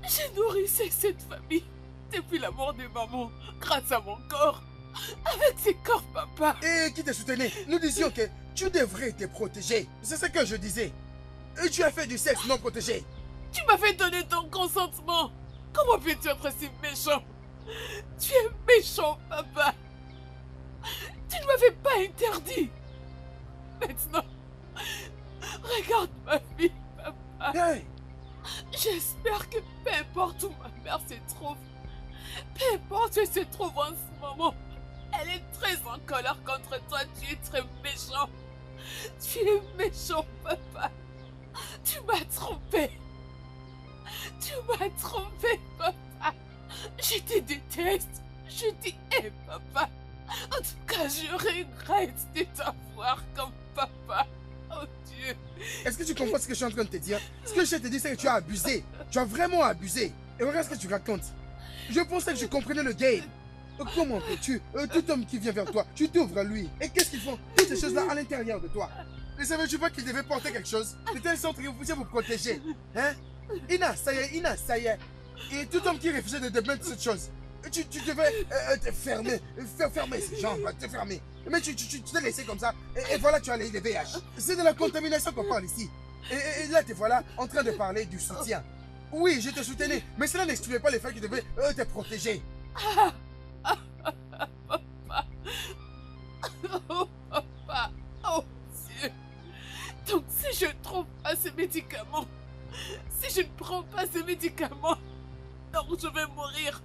J'ai nourrissé cette famille depuis la mort de maman, grâce à mon corps. Avec ses corps, papa. Et qui te soutenait? Nous disions que tu devrais te protéger. C'est ce que je disais. Et tu as fait du sexe non protégé. Tu m'as fait donner ton consentement. Comment peux-tu être si méchant? Tu es méchant, papa. Tu ne m'avais pas interdit. Maintenant, regarde ma vie, papa. Hey. J'espère que peu importe où ma mère se trouve, peu importe où elle se trouve en ce moment, elle est très en colère contre toi. Tu es très méchant. Tu es méchant, papa. Tu m'as trompé. Tu m'as trompé, papa. Je te déteste. Je t'aime, papa. En tout cas, je regrette de t'avoir comme papa. Oh Dieu. Est-ce que tu comprends ce que je suis en train de te dire? Ce que je te dis, c'est que tu as abusé. Tu as vraiment abusé. Et regarde ce que tu racontes. Je pensais que je comprenais le game. Comment peux-tu, tout homme qui vient vers toi, tu t'ouvres à lui. Et qu'est-ce qu'ils font? Toutes ces choses-là à l'intérieur de toi. Ne savais-tu pas qu'il devait porter quelque chose? C'était un centre qui vous protéger. Hein? Ina, ça y est. Et tout homme qui refusait de te mettre cette chose, tu devais te fermer, fermer ses jambes, te fermer. Mais tu t'es laissé comme ça, et voilà, tu as les VIH. C'est de la contamination qu'on parle ici. Et là, te voilà en train de parler du soutien. Oui, je te soutenais, mais cela n'excluait pas le fait que tu devais te protéger. Oh, papa. Oh, Dieu. Donc, si je ne trouve pas ce médicament, si je ne prends pas ce médicament, donc je vais mourir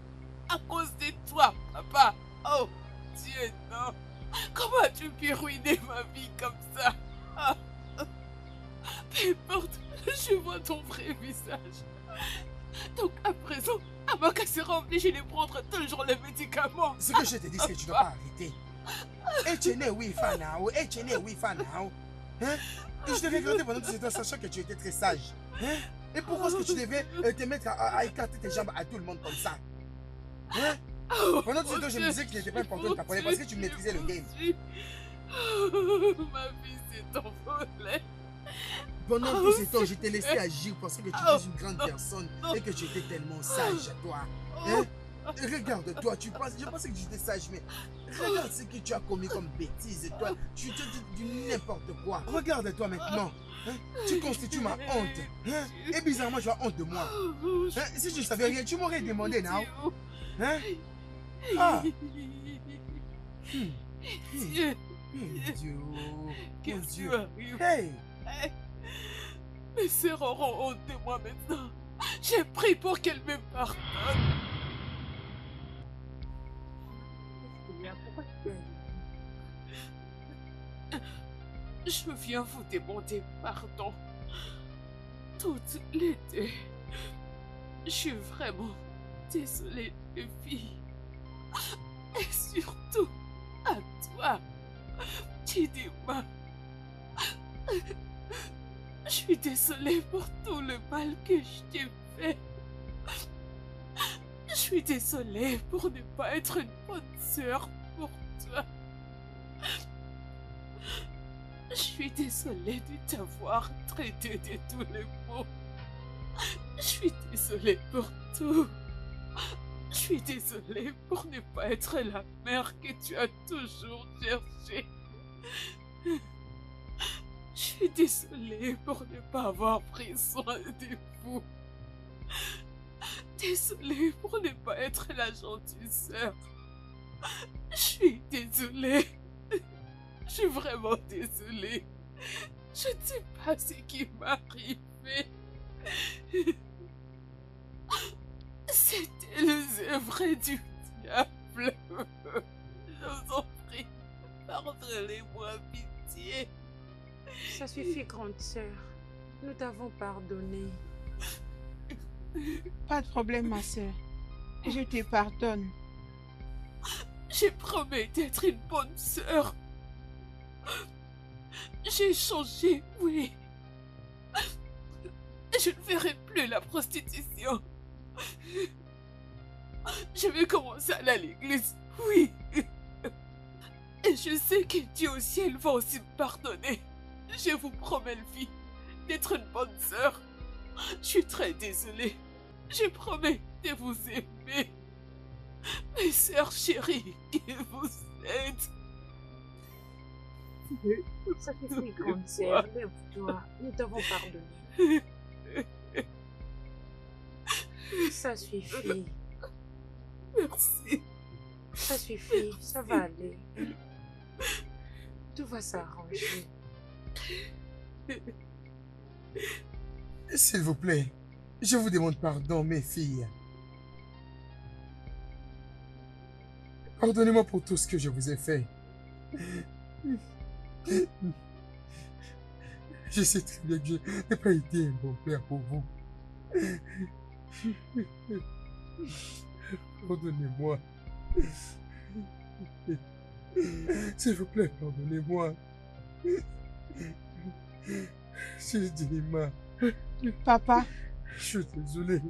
à cause de toi, papa. Oh, Dieu, non. Comment as-tu pu ruiner ma vie comme ça? Ah. Peu importe, je vois ton vrai visage. Donc, à présent, Amaka sera obligée de prendre toujours les médicaments. Ce que je te dis, c'est que tu ne dois pas arrêter. Et tu n'es oui, Fanao. Hein? Et je te regrettais pendant tout ce temps, sachant que tu étais très sage. Hein? Et pourquoi est-ce que tu devais te mettre à écarter tes jambes à tout le monde comme ça? Hein? Pendant tout ce temps, je me disais qu'il n'était pas important de t'appeler parce que tu maîtrisais le game. Ma vie s'est envolée. Pendant tout ce temps, je t'ai laissé agir parce que tu es une grande personne et que tu étais tellement sage à toi. Hein? Regarde-toi, je pensais que j'étais sage, mais regarde ce que tu as commis comme bêtise. Toi, tu te dis du n'importe quoi. Regarde-toi maintenant. Hein? Tu constitues ma honte. Hein? Et bizarrement, tu as honte de moi. Hein? Si tu ne savais rien, tu m'aurais demandé, non? Hein? Ah! Dieu. Dieu. Qu'est-ce qui m'arrive? Hey! Mes sœurs auront honte de moi maintenant. J'ai prié pour qu'elles me pardonnent. Je viens vous demander pardon. Toutes les deux. Je suis vraiment désolée, les filles. Et surtout, à toi, Chidima. Je suis désolée pour tout le mal que je t'ai fait. Je suis désolée pour ne pas être une bonne sœur pour toi. Je suis désolée de t'avoir traité de tous les maux. Je suis désolée pour tout. Je suis désolée pour ne pas être la mère que tu as toujours cherchée. Je suis désolée pour ne pas avoir pris soin de vous. Désolée pour ne pas être la gentille sœur. Je suis désolée. Je suis vraiment désolée. Je ne sais pas ce qui m'est arrivé. C'était les œuvres du diable. Je vous en prie, pardonnez-moi, pitié. Ça suffit, grande sœur. Nous t'avons pardonné. Pas de problème, ma sœur. Je te pardonne. Je promets d'être une bonne sœur. J'ai changé, oui. Je ne ferai plus la prostitution. Je vais commencer à aller à l'église, oui. Et je sais que Dieu au ciel va aussi me pardonner. Je vous promets, le vie, d'être une bonne sœur. Je suis très désolée. Je promets de vous aimer. Mes sœurs chéries qui vous aident. Ça suffit, grande sœur. Lève-toi. Nous t'avons pardonné. Ça suffit. Merci. Ça suffit. Ça va aller. Tout va s'arranger. S'il vous plaît, je vous demande pardon, mes filles. Pardonnez-moi pour tout ce que je vous ai fait. Je sais très bien que je n'ai pas été un bon père pour vous. Pardonnez-moi. S'il vous plaît, pardonnez-moi. Chidima. Papa, Je suis désolé.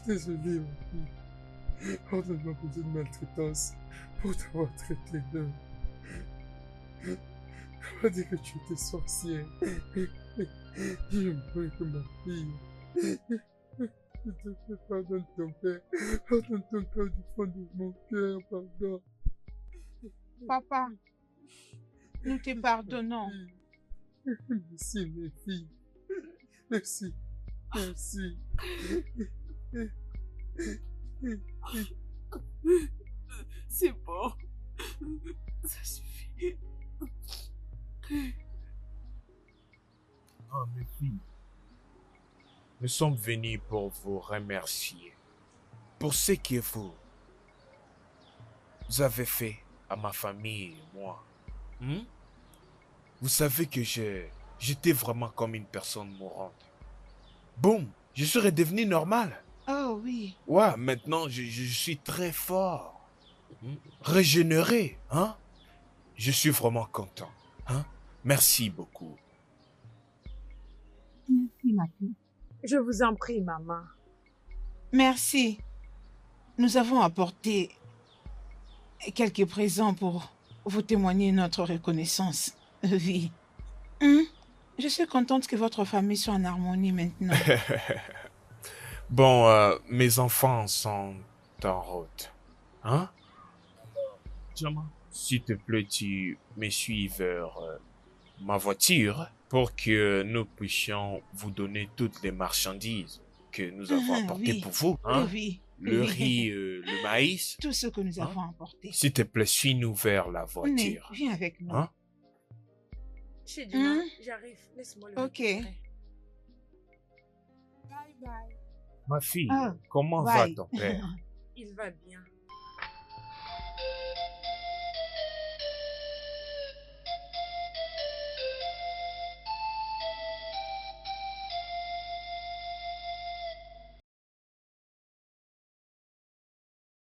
Désolé, ma fille. Pardonne-moi pour cette maltraitance, pour t'avoir traité de... On m'a dit que tu étais sorcière. Je me prie que ma fille. Je te fais pardonne ton père. Pardonne ton père du fond de mon cœur, pardon. papa, nous te pardonnons. Merci, mes filles. Merci. Merci. C'est bon. Ça suffit. Ah, mes filles, nous sommes venus pour vous remercier pour ce que vous avez fait à ma famille et moi. Vous savez que j'étais vraiment comme une personne mourante. Boum, je serais devenu normal. Oh oui. Ouais, maintenant je suis très fort. Régénéré, hein? Je suis vraiment content. Hein? Merci beaucoup. Merci, ma fille. Je vous en prie, maman. Merci. Nous avons apporté quelques présents pour vous témoigner notre reconnaissance. Oui. Je suis contente que votre famille soit en harmonie maintenant. Bon, mes enfants sont en route. Hein? Tiens, s'il te plaît, tu me suis vers ma voiture pour que nous puissions vous donner toutes les marchandises que nous avons apportées oui. pour vous. Hein? Oui. Le oui. riz, le maïs. Tout ce que nous Hein? avons apporté. S'il te plaît, suis-nous vers la Venez, voiture. viens avec nous. Hein? Chidima, j'arrive. Laisse-moi le Ok. récupérer. Bye bye. Ma fille, Ah, comment va bye. ton père? Il va bien.